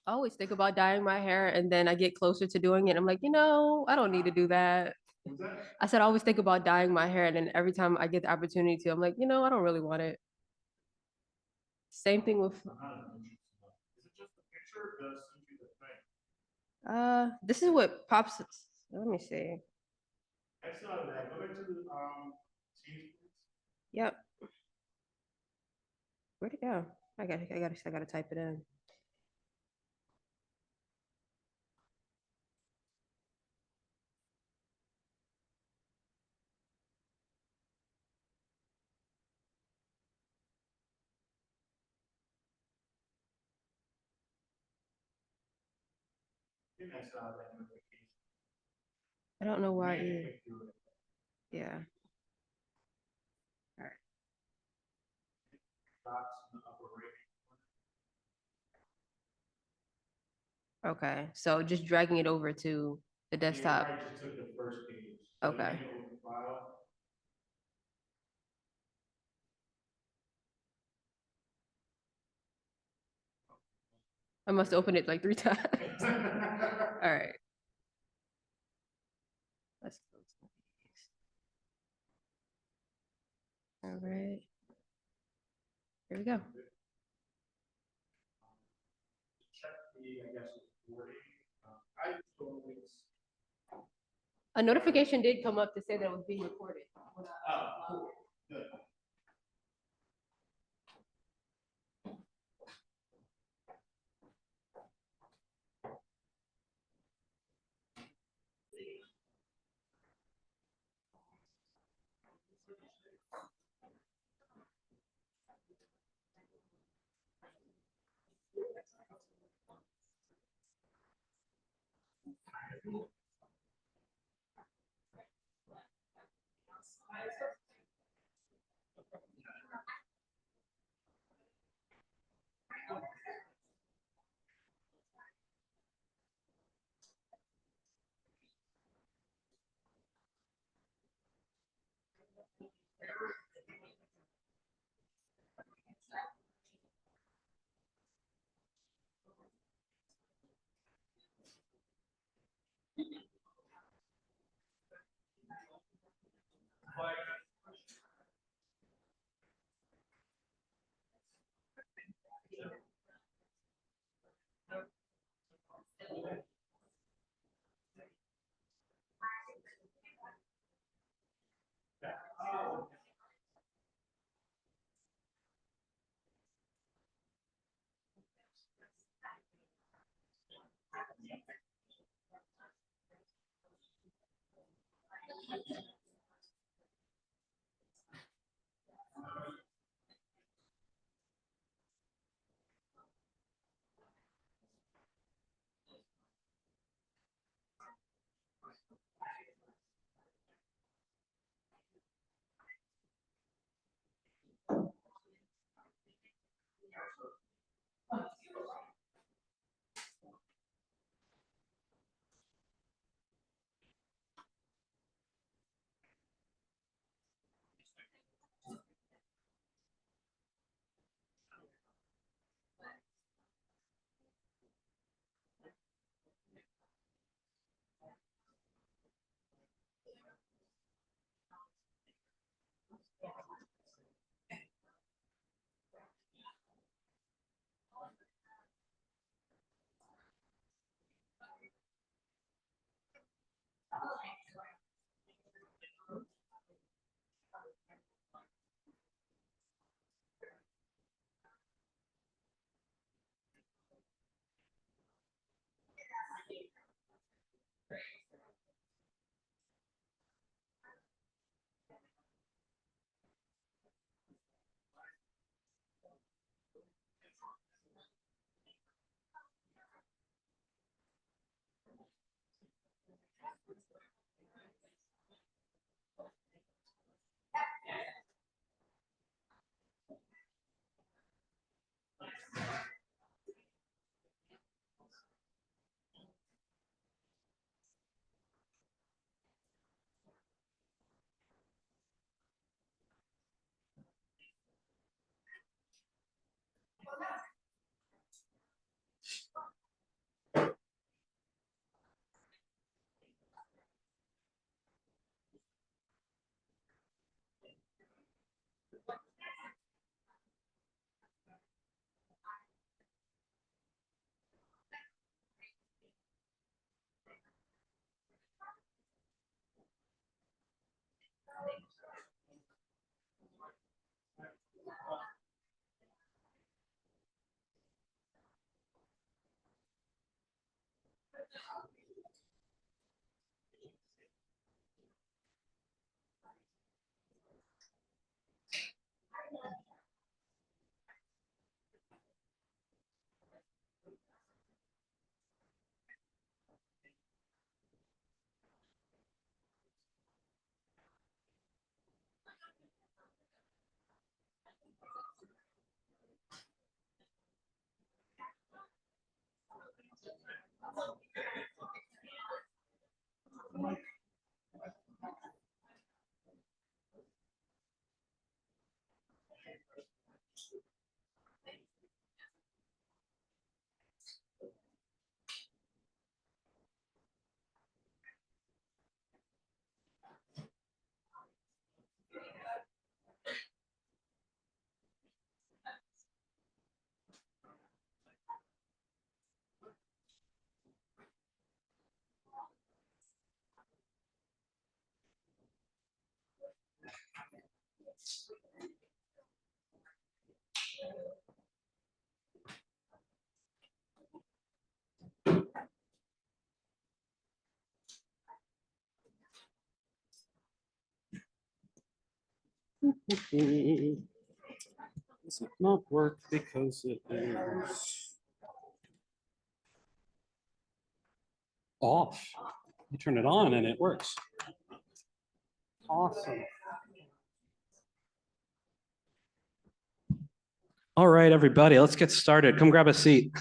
I always think about dyeing my hair and then I get closer to doing it. I'm like, I don't need to do that. I said I always think about dyeing my hair and then every time I get the opportunity to, I'm like, I don't really want it. Same thing with this is what pops. Let me see. Yep. Where'd it go? I gotta type it in. I don't know why either. Yeah. All right. Okay. So just dragging it over to the desktop. Okay. I must open it like 3 times. All right. Let's close these. All right. Here we go. A notification did come up to say that it was being recorded. Does it not work because it is off? You turn it on and it works. Awesome. All right, everybody, let's get started. Come grab a seat.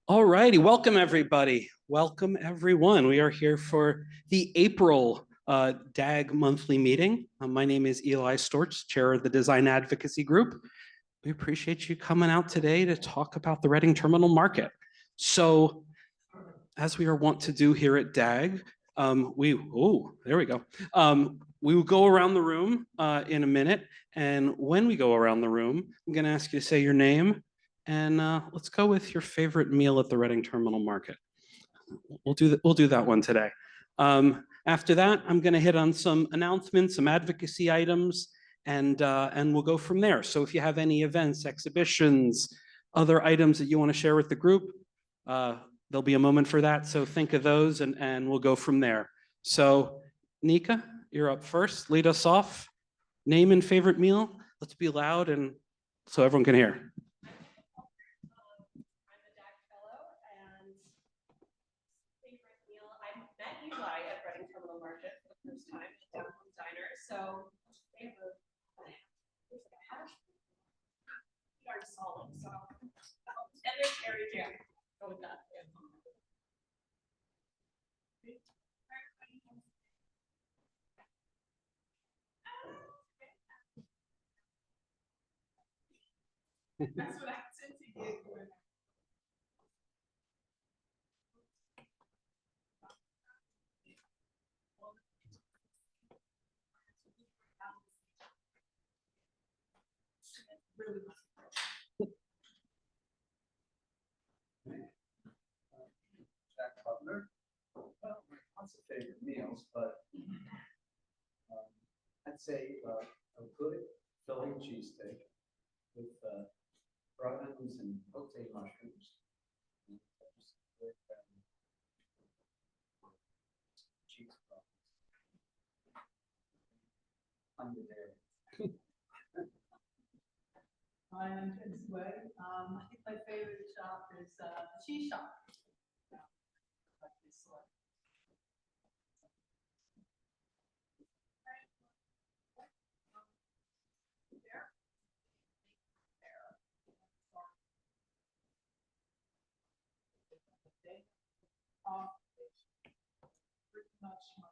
All righty, welcome everybody. Welcome everyone. We are here for the April DAG monthly meeting. My name is Eli Storch, chair of the Design Advocacy Group. We appreciate you coming out today to talk about the Reading Terminal Market. So, as we are wont to do here at DAG, there we go. We will go around the room in a minute, and when we go around the room, I'm going to ask you to say your name, and let's go with your favorite meal at the Reading Terminal Market. We'll do that one today. After that, I'm going to hit on some announcements, some advocacy items, and we'll go from there. So if you have any events, exhibitions, other items that you want to share with the group, there'll be a moment for that. So think of those, and we'll go from there. So Nika, you're up first. Lead us off. Name and favorite meal. Let's be loud and so everyone can hear. Eli at Reading Terminal Market for the first time at Downtown Diner. So they have a hash are solid. So and there's cherry jam. Go with that. That's what I said to you. Jack Butler. Lots of favorite meals, but I'd say a good filling cheesesteak with brown onions and pote mushrooms. Cheese under there. Ryan Entrance Way. I think my favorite shop is the cheese shop. Like this one. Pretty much my.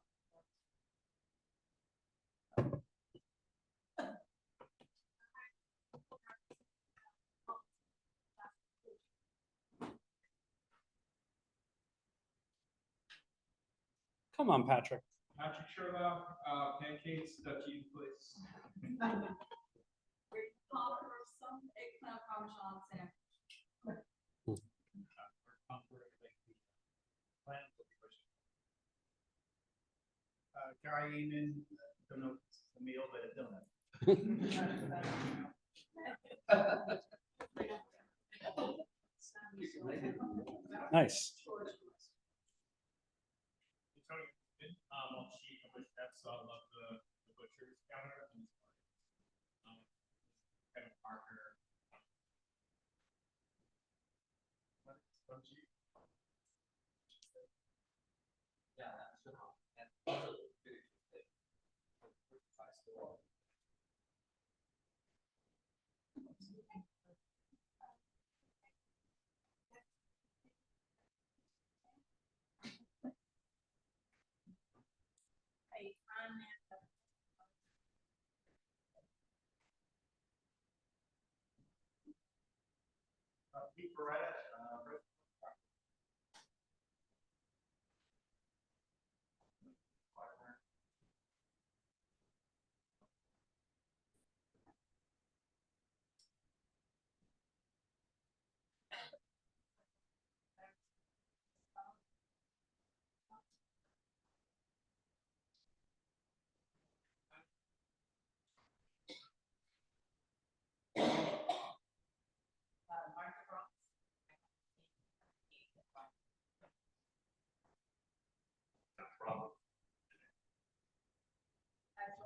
Come on, Patrick. Patrick Sherlock, pancakes, Dutchy, please. Some eggplant parmesan sandwich. Gary Amen, don't know if it's a meal, but a donut. Nice. On sheet of steps on the butcher's counter. Kevin Parker. Pete Beretta,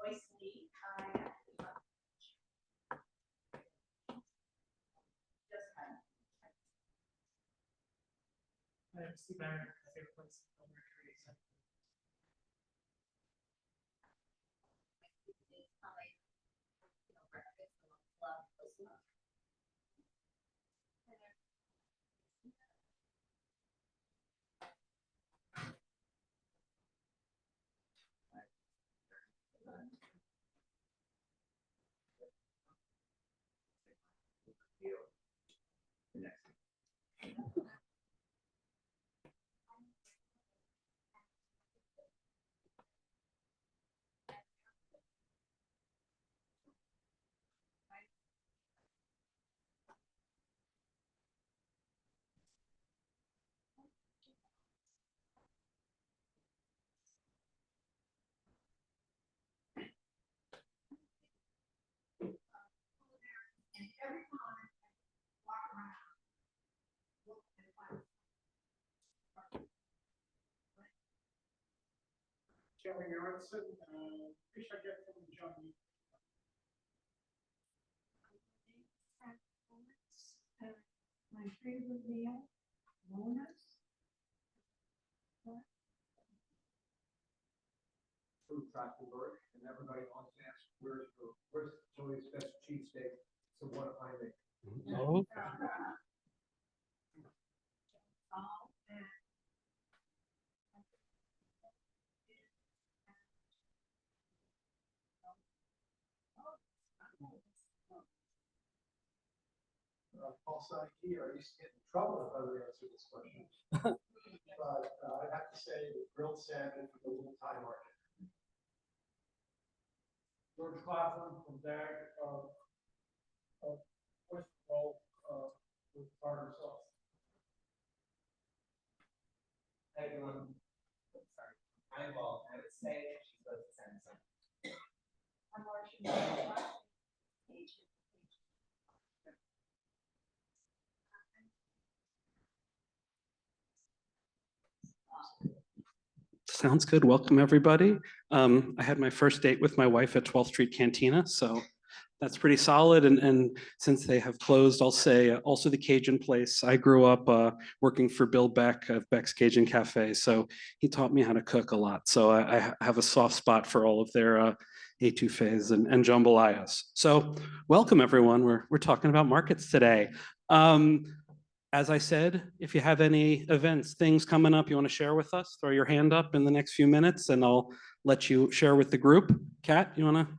Joyce Lee, Steve Barron, my favorite place. Jeremy Aronson, fish I get from Johnny. My favorite meal, donuts. Food Trachtenberg, and everybody wants to ask, where's Joey's best cheesesteak? So what I make? Oh, Paul Saiki, I used to get in trouble if I would answer this question. But I'd have to say the grilled salmon from the Little Thai Market. George Claflin from DAG, oyster roll, with tartar sauce. Hi everyone. Sorry, I'm involved. I would say she's supposed to send some. I'm Marcia. sounds good. Welcome, everybody. I had my first date with my wife at 12th Street Cantina, so That's pretty solid. And since they have closed, I'll say also the Cajun Place. I grew up working for Bill Beck of Beck's Cajun Cafe. So he taught me how to cook a lot. So I have a soft spot for all of their etouffees and jambalayas. So welcome everyone. We're talking about markets today. As I said, if you have any events, things coming up you want to share with us, throw your hand up in the next few minutes and I'll let you share with the group. Kat, you want to?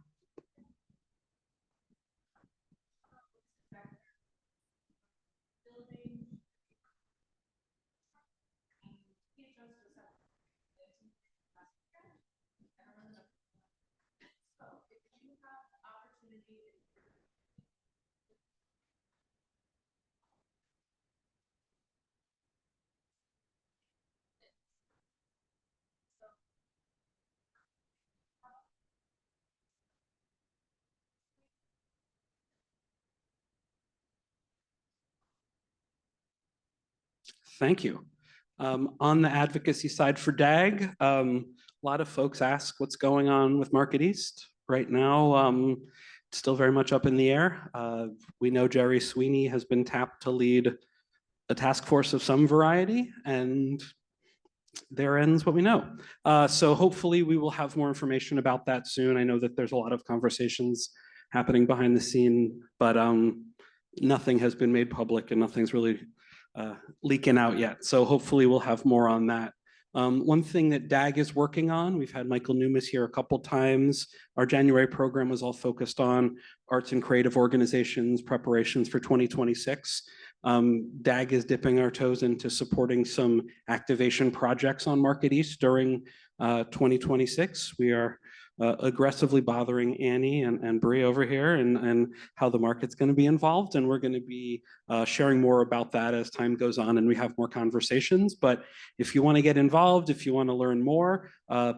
Thank you. On the advocacy side for DAG, a lot of folks ask what's going on with Market East. Right now, it's still very much up in the air. We know Jerry Sweeney has been tapped to lead a task force of some variety, and there ends what we know. So hopefully we will have more information about that soon. I know that there's a lot of conversations happening behind the scene, but nothing has been made public and nothing's really leaking out yet. So hopefully we'll have more on that. One thing that DAG is working on, we've had Michael Newmas here a couple times. Our January program was all focused on arts and creative organizations, preparations for 2026. DAG is dipping our toes into supporting some activation projects on Market East during 2026. We are aggressively bothering Annie and Bree over here and how the market's going to be involved. And we're going to be sharing more about that as time goes on and we have more conversations. But if you want to get involved, if you want to learn more,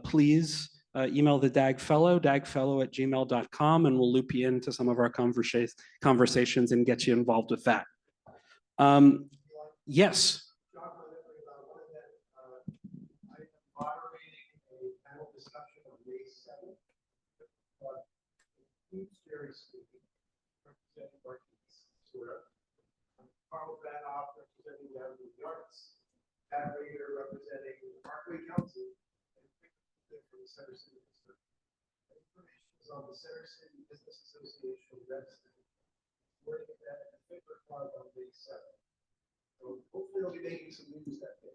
please email the DAG Fellow, dagfellow@gmail.com, and we'll loop you into some of our conversations and get you involved with that. Yes. John, about one event, I am moderating a panel discussion on May 7th. Includes Jerry Sweeney, representing Market East, sort of. Carl Vanoff representing the Avenue of the Arts, Pat Rader representing the Parkway Council, and Rick from the Center City District. Information is on the Center City Business Association website. We're at the Fiddler Club on May 7th. So hopefully they'll be making some news that day.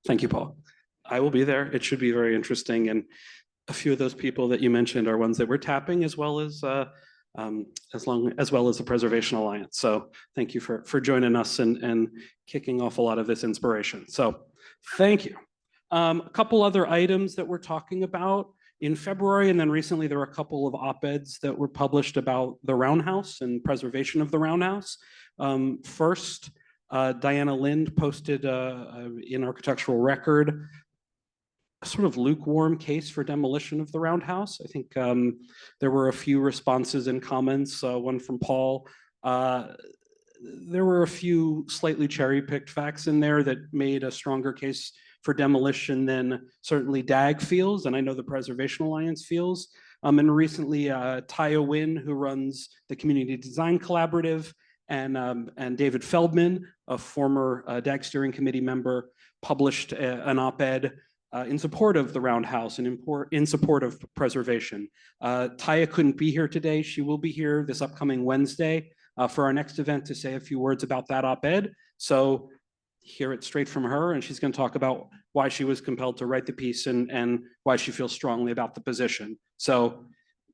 Thank you, Paul. I will be there. It should be very interesting. And a few of those people that you mentioned are ones that we're tapping as well as the Preservation Alliance. So thank you for joining us and kicking off a lot of this inspiration. So thank you. A couple other items that we're talking about in February, and then recently there were a couple of op-eds that were published about the Roundhouse and preservation of the Roundhouse. First, Diana Lind posted in Architectural Record a sort of lukewarm case for demolition of the Roundhouse. I think there were a few responses and comments, one from Paul. There were a few slightly cherry-picked facts in there that made a stronger case for demolition than certainly DAG feels, and I know the Preservation Alliance feels. And recently, Taya Wynn, who runs the Community Design Collaborative, and David Feldman, a former DAG Steering Committee member, published an op-ed in support of the Roundhouse and in support of preservation. Taya couldn't be here today. She will be here this upcoming Wednesday for our next event to say a few words about that op-ed. So hear it straight from her, and she's going to talk about why she was compelled to write the piece and why she feels strongly about the position. So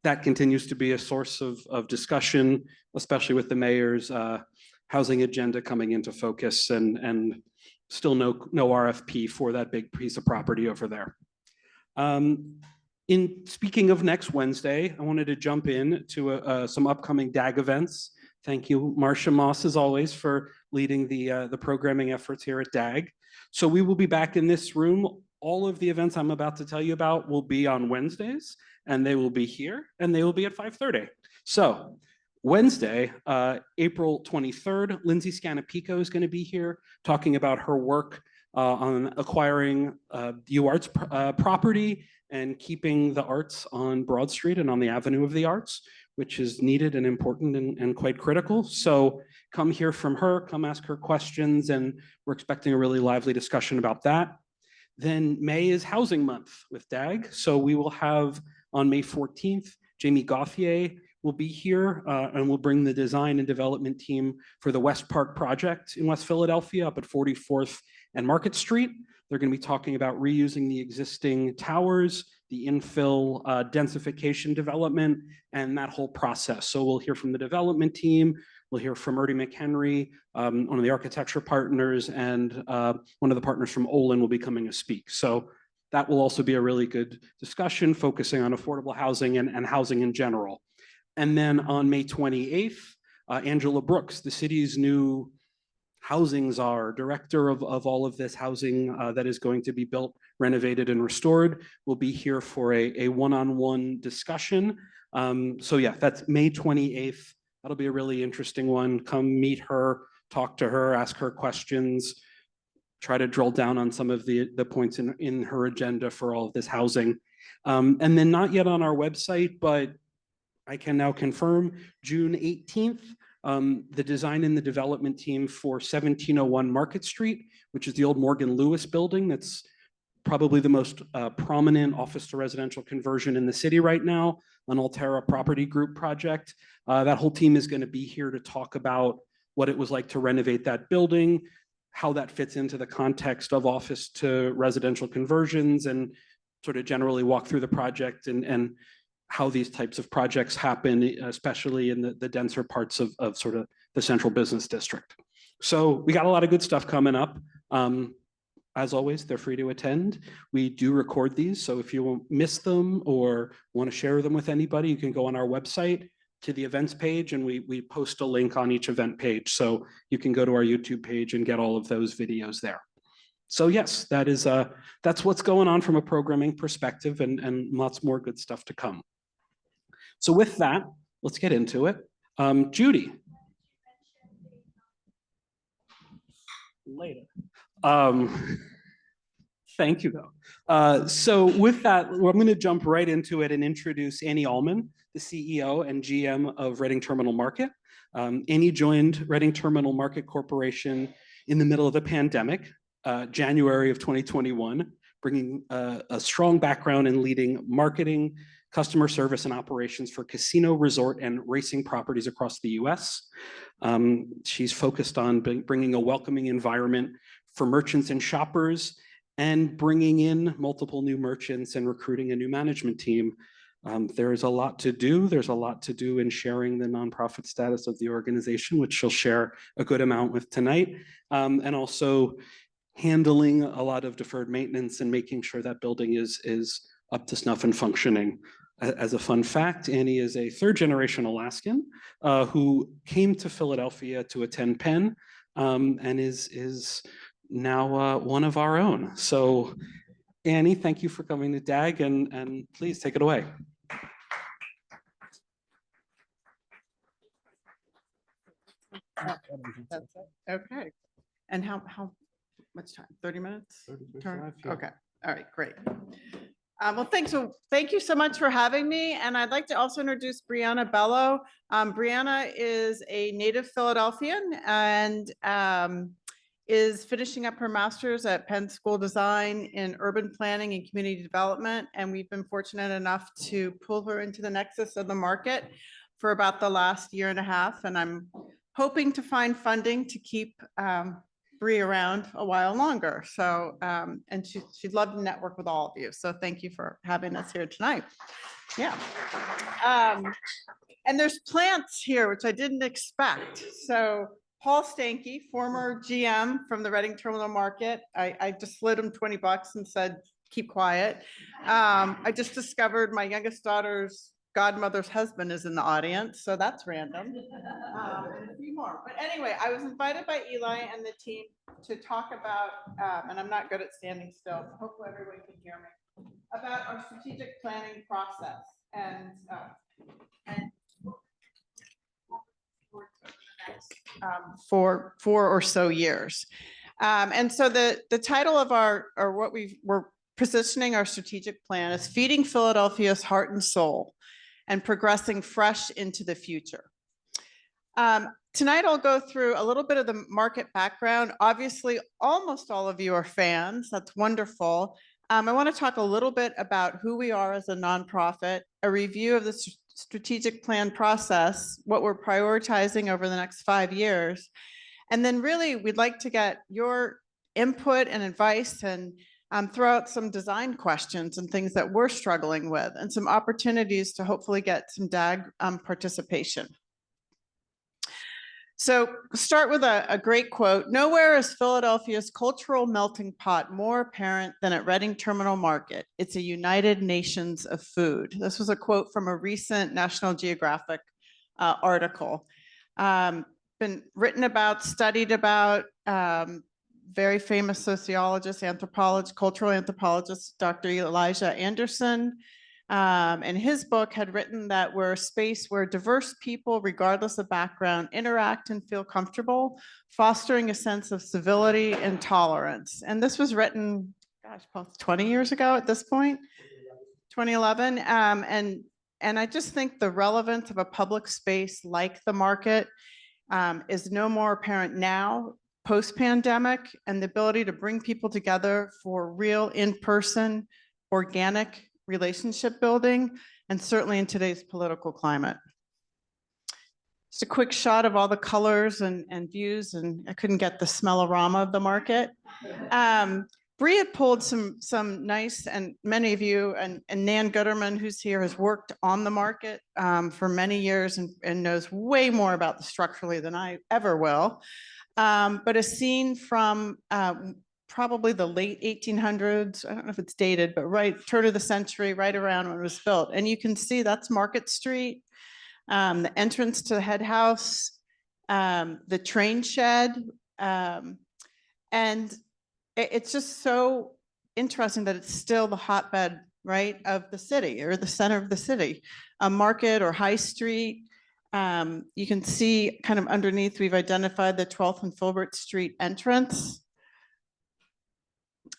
that continues to be a source of discussion, especially with the mayor's housing agenda coming into focus and still no RFP for that big piece of property over there. In speaking of next Wednesday, I wanted to jump in to some upcoming DAG events. Thank you, Marcia Moss, as always, for leading the programming efforts here at DAG. So we will be back in this room. All of the events I'm about to tell you about will be on Wednesdays, and they will be here, and they will be at 5:30. So Wednesday, April 23rd, Lindsay Scanapico is going to be here talking about her work on acquiring UArts property and keeping the arts on Broad Street and on the Avenue of the Arts. which is needed and important and quite critical. So come hear from her, come ask her questions, and we're expecting a really lively discussion about that. Then May is Housing Month with DAG. So we will have on May 14th, Jamie Gauthier will be here and will bring the design and development team for the West Park project in West Philadelphia up at 44th and Market Street. They're going to be talking about reusing the existing towers, the infill densification development, and that whole process. So we'll hear from the development team. We'll hear from Ernie McHenry, one of the architecture partners, and one of the partners from Olin will be coming to speak. So that will also be a really good discussion focusing on affordable housing and housing in general. And then on May 28th, Angela Brooks, the city's new housing czar, director of all of this housing that is going to be built, renovated, and restored, will be here for a one-on-one discussion. So yeah, that's May 28th. That'll be a really interesting one. Come meet her, talk to her, ask her questions, try to drill down on some of the points in her agenda for all of this housing. And then not yet on our website, but I can now confirm June 18th, the design and the development team for 1701 Market Street, which is the old Morgan Lewis building. That's probably the most prominent office to residential conversion in the city right now, an Altera Property Group project. That whole team is going to be here to talk about what it was like to renovate that building, how that fits into the context of office to residential conversions, and sort of generally walk through the project and how these types of projects happen, especially in the denser parts of sort of the central business district. So we got a lot of good stuff coming up. As always, they're free to attend. We do record these, so if you miss them or want to share them with anybody, you can go on our website to the events page, and we post a link on each event page. So you can go to our YouTube page and get all of those videos there. So yes, that's what's going on from a programming perspective, and lots more good stuff to come. So with that, let's get into it. Judy. Later. Thank you, though. So with that, I'm going to jump right into it and introduce Annie Allman, the CEO and GM of Reading Terminal Market. Annie joined Reading Terminal Market Corporation in the middle of the pandemic, January of 2021, bringing a strong background in leading marketing, customer service, and operations for casino, resort, and racing properties across the US. She's focused on bringing a welcoming environment for merchants and shoppers, and bringing in multiple new merchants and recruiting a new management team. There's a lot to do. There's a lot to do in sharing the nonprofit status of the organization, which she'll share a good amount with tonight, and also handling a lot of deferred maintenance and making sure that building is up to snuff and functioning. As a fun fact, Annie is a third-generation Alaskan who came to Philadelphia to attend Penn and is now one of our own. So Annie, thank you for coming to DAG, and please take it away. That's it. Okay. And how much time? 30 minutes? 35, yeah. Okay. All right, great. Well, thank you so much for having me. And I'd like to also introduce Brianna Bello. Brianna is a native Philadelphian and is finishing up her master's at Penn School Design in Urban Planning and Community Development. And we've been fortunate enough to pull her into the nexus of the market for about the last year and a half. And I'm hoping to find funding to keep Bree around a while longer. So, and she'd love to network with all of you. So thank you for having us here tonight. Yeah. And there's plants here, which I didn't expect. So Paul Stanky, former GM from the Reading Terminal Market. I just slid him $20 and said, keep quiet. I just discovered my youngest daughter's godmother's husband is in the audience, so that's random. And a few more. But anyway, I was invited by Eli and the team to talk about, and I'm not good at standing still, so hopefully everyone can hear me, about our strategic planning process and for 4 or so years. And so the title of or what we're positioning our strategic plan is Feeding Philadelphia's Heart and Soul. and progressing fresh into the future. Tonight, I'll go through a little bit of the market background. Obviously, almost all of you are fans. That's wonderful. I want to talk a little bit about who we are as a nonprofit, a review of the strategic plan process, what we're prioritizing over the next 5 years. And then really, we'd like to get your input and advice and throw out some design questions and things that we're struggling with and some opportunities to hopefully get some DAG participation. So start with a great quote. Nowhere is Philadelphia's cultural melting pot more apparent than at Reading Terminal Market. It's a United Nations of food. This was a quote from a recent National Geographic article. Been written about, studied about, very famous sociologist, anthropologist, cultural anthropologist, Dr. Elijah Anderson. And his book had written that we're a space where diverse people, regardless of background, interact and feel comfortable, fostering a sense of civility and tolerance. And this was written, gosh, about 20 years ago at this point, 2011. And I just think the relevance of a public space like the market is no more apparent now, post-pandemic, and the ability to bring people together for real in-person, organic relationship building, and certainly in today's political climate. Just a quick shot of all the colors and views, and I couldn't get the smell-o-rama of the market. Bree had pulled some nice, and many of you, and Nan Gutterman, who's here, has worked on the market for many years and knows way more about the structurally than I ever will. But a scene from probably the late 1800s, I don't know if it's dated, but right, turn of the century, right around when it was built. And you can see that's Market Street, the entrance to the head house, the train shed. And it's just so interesting that it's still the hotbed, right, of the city or the center of the city. A market or high street. You can see kind of underneath, we've identified the 12th and Filbert Street entrance.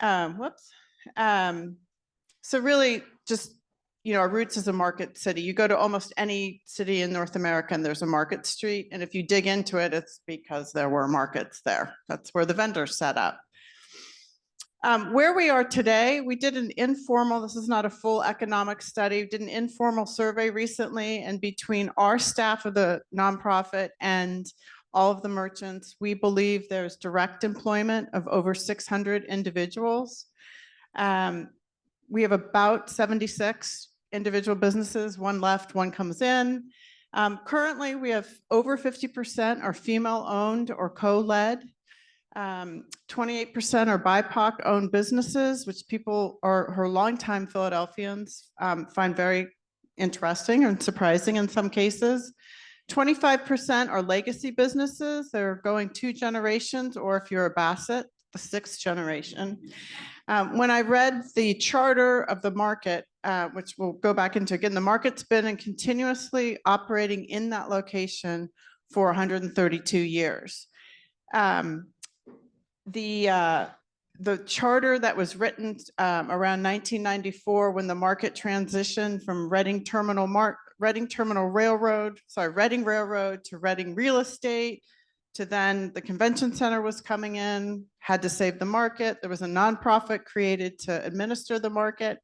So really just, you know, our roots is a market city. You go to almost any city in North America and there's a market street. And if you dig into it, it's because there were markets there. That's where the vendors set up. Where we are today, we did an informal, this is not a full economic study, we did an informal survey recently, and between our staff of the nonprofit and all of the merchants, we believe there's direct employment of over 600 individuals. We have about 76 individual businesses, one left, one comes in. Currently, we have over 50% are female-owned or co-led. 28% are BIPOC-owned businesses, which people are longtime Philadelphians find very interesting and surprising in some cases. 25% are legacy businesses. They're going 2 generations, or if you're a Bassett, the 6th generation. When I read the charter of the market, which we'll go back into again, the market's been continuously operating in that location for 132 years. The charter that was written around 1994 when the market transitioned from Reading Railroad to Reading Real Estate, to then the convention center was coming in, had to save the market. There was a nonprofit created to administer the market.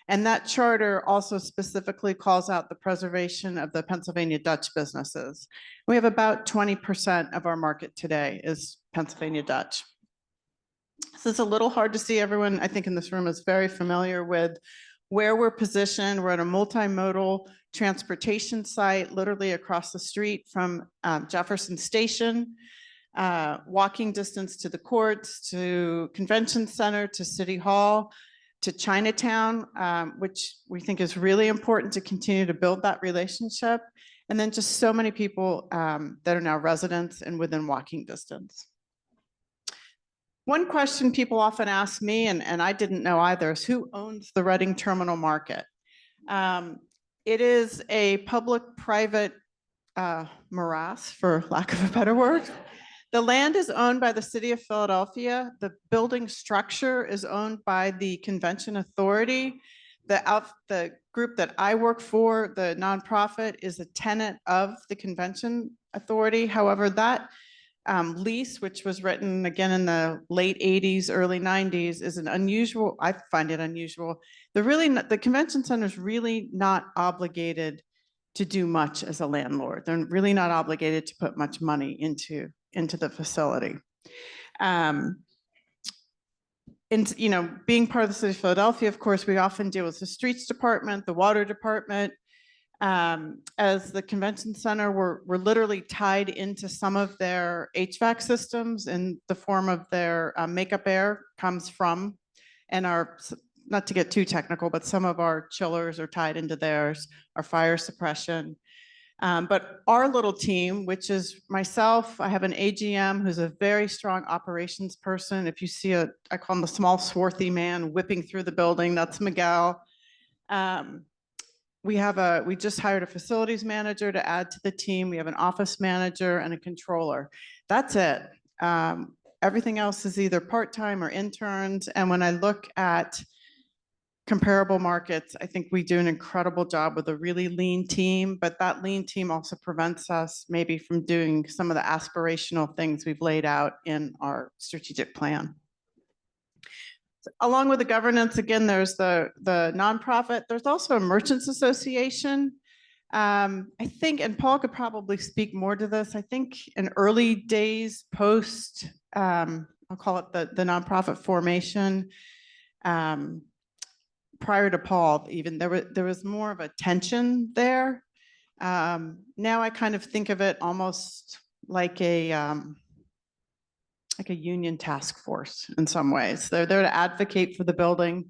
And that charter also specifically calls out the preservation of the Pennsylvania Dutch businesses. We have about 20% of our market today is Pennsylvania Dutch. So it's a little hard to see. Everyone, I think in this room is very familiar with where we're positioned. We're at a multimodal transportation site, literally across the street from Jefferson Station, walking distance to the courts, to Convention Center, to City Hall, to Chinatown, which we think is really important to continue to build that relationship. And then just so many people that are now residents and within walking distance. One question people often ask me, and I didn't know either, is who owns the Reading Terminal Market? It is a public-private morass, for lack of a better word. The land is owned by the city of Philadelphia. The building structure is owned by the Convention Authority. The group that I work for, the nonprofit, is a tenant of the Convention Authority. However, that lease, which was written again in the late 80s, early 90s, is an unusual, I find it unusual. The Convention Center is really not obligated to do much as a landlord. They're really not obligated to put much money into the facility. And, you know, being part of the city of Philadelphia, of course, we often deal with the streets department, the water department. As the convention center, we're literally tied into some of their HVAC systems in the form of their makeup air comes from, and not to get too technical, but some of our chillers are tied into theirs, our fire suppression. But our little team, which is myself, I have an AGM who's a very strong operations person. If you see I call him the small swarthy man whipping through the building, that's Miguel. We just hired a facilities manager to add to the team. We have an office manager and a controller. That's it. Everything else is either part-time or interns. And when I look at comparable markets, I think we do an incredible job with a really lean team, but that lean team also prevents us maybe from doing some of the aspirational things we've laid out in our strategic plan. Along with the governance, again, there's the nonprofit. There's also a merchants association. I think, and Paul could probably speak more to this, I think in early days post, I'll call it the nonprofit formation, prior to Paul, even there was more of a tension there. Now I kind of think of it almost like a union task force in some ways. They're there to advocate for the building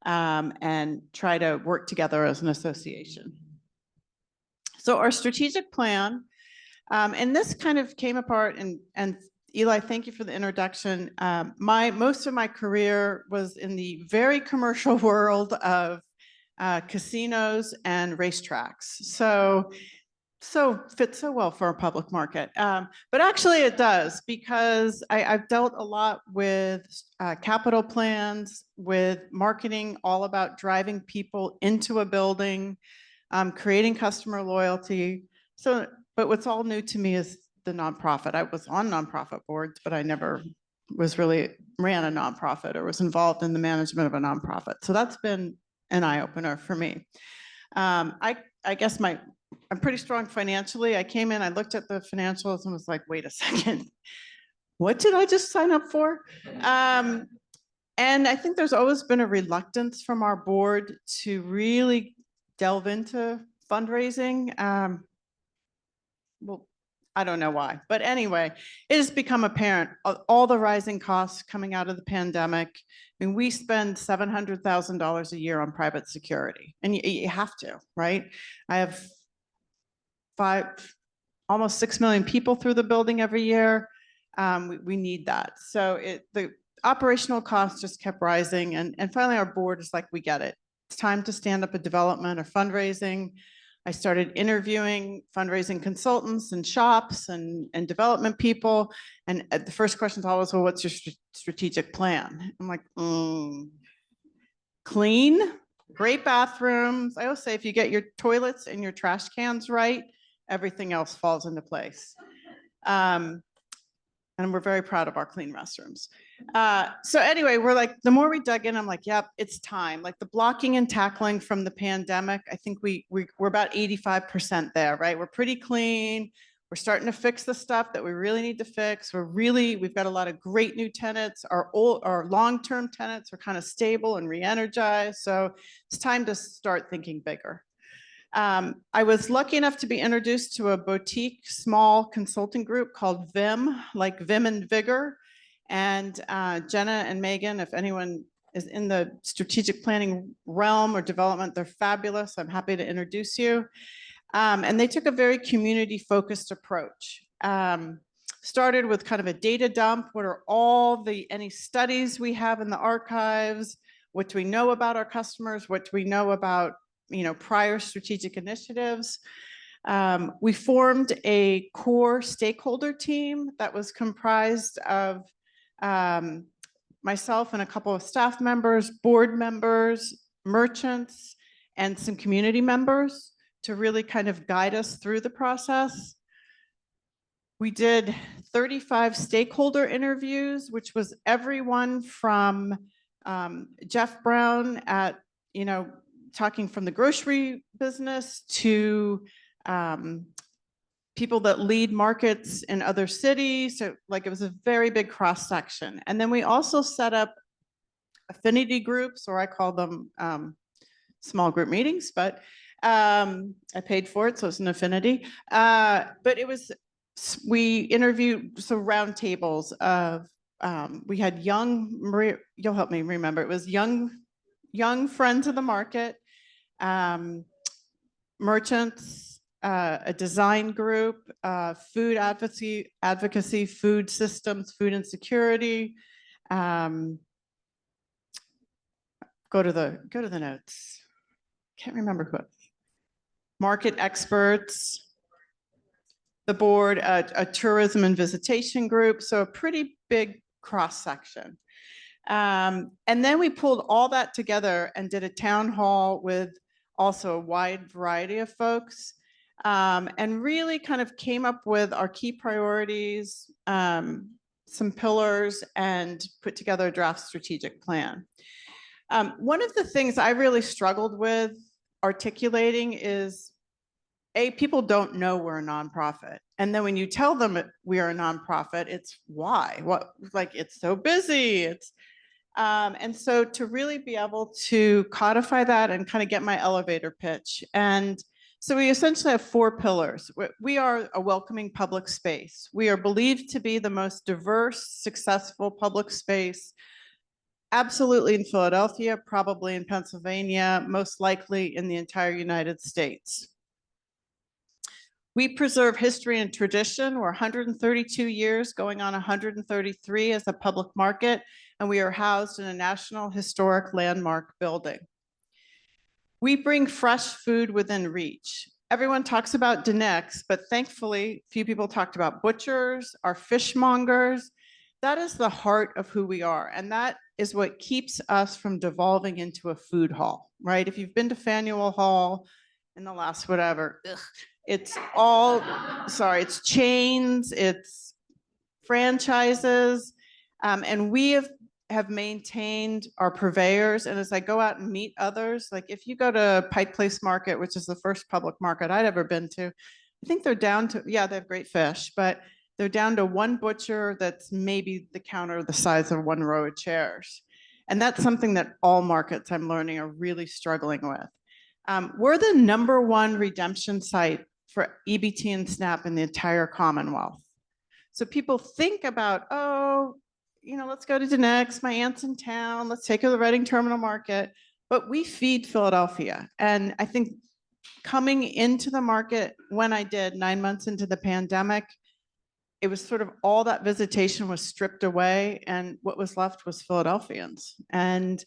and try to work together as an association. So our strategic plan, and this kind of came apart, and Eli, thank you for the introduction. Most of my career was in the very commercial world of casinos and racetracks. So fits so well for a public market. But actually it does, because I've dealt a lot with capital plans, with marketing, all about driving people into a building, creating customer loyalty. But what's all new to me is the nonprofit. I was on nonprofit boards, but I never ran a nonprofit or was involved in the management of a nonprofit. So that's been an eye-opener for me. I guess I'm pretty strong financially. I came in, I looked at the financials and was like, wait a second, what did I just sign up for? And I think there's always been a reluctance from our board to really delve into fundraising. Well, I don't know why, but anyway, it has become apparent, all the rising costs coming out of the pandemic. I mean, we spend $700,000 a year on private security, and you have to, right? I have almost 6 million people through the building every year. We need that. So the operational costs just kept rising, and finally our board is like, we get it. It's time to stand up a development or fundraising. I started interviewing fundraising consultants and shops and development people. And the first question is always, well, what's your strategic plan? I'm like, clean, great bathrooms. I always say, if you get your toilets and your trash cans right, everything else falls into place. And we're very proud of our clean restrooms. So anyway, we're like, the more we dug in, I'm like, yep, it's time. Like the blocking and tackling from the pandemic, I think we're about 85% there, right? We're pretty clean. We're starting to fix the stuff that we really need to fix. We've got a lot of great new tenants. Our long-term tenants are kind of stable and re-energized. So it's time to start thinking bigger. I was lucky enough to be introduced to a boutique small consulting group called Vim, like Vim and Vigor. And Jenna and Megan, if anyone is in the strategic planning realm or development, they're fabulous. I'm happy to introduce you. And they took a very community-focused approach. Started with kind of a data dump. What are any studies we have in the archives? What do we know about our customers? What do we know about prior strategic initiatives? We formed a core stakeholder team that was comprised of myself and a couple of staff members, board members, merchants, and some community members to really kind of guide us through the process. We did 35 stakeholder interviews, which was everyone from Jeff Brown at, talking from the grocery business to people that lead markets in other cities. So like it was a very big cross section. And then we also set up affinity groups, or I call them small group meetings, but I paid for it, so it's an affinity. But it was, we interviewed some round tables of, we had young, you'll help me remember, it was young friends of the market, merchants, a design group, food advocacy, food systems, food insecurity. Go to the notes. Can't remember who. Market experts, the board, a tourism and visitation group. So a pretty big cross section. And then we pulled all that together and did a town hall with also a wide variety of folks, and really kind of came up with our key priorities, some pillars, and put together a draft strategic plan. One of the things I really struggled with articulating is, people don't know we're a nonprofit. And then when you tell them we are a nonprofit, it's why? What, like, it's so busy. And so to really be able to codify that and kind of get my elevator pitch. And so we essentially have 4 pillars. We are a welcoming public space. We are believed to be the most diverse, successful public space, absolutely in Philadelphia, probably in Pennsylvania, most likely in the entire United States. We preserve history and tradition. We're 132 years, going on 133 as a public market, and we are housed in a National Historic Landmark building. We bring fresh food within reach. Everyone talks about Dinex, but thankfully, few people talked about butchers, our fishmongers. That is the heart of who we are, and that is what keeps us from devolving into a food hall, right? If you've been to Faneuil Hall in the last whatever, it's all, sorry, it's chains, it's franchises, and we have maintained our purveyors. And as I go out and meet others, like if you go to Pike Place Market, which is the first public market I'd ever been to, I think they're down to, yeah, they have great fish, but they're down to one butcher that's maybe the counter the size of one row of chairs. And that's something that all markets I'm learning are really struggling with. We're the #1 redemption site for EBT and SNAP in the entire Commonwealth. So people think about, oh, let's go to Dinex, my aunt's in town, let's take her to the Reading Terminal Market, but we feed Philadelphia. And I think coming into the market when I did 9 months into the pandemic, it was sort of all that visitation was stripped away, and what was left was Philadelphians. And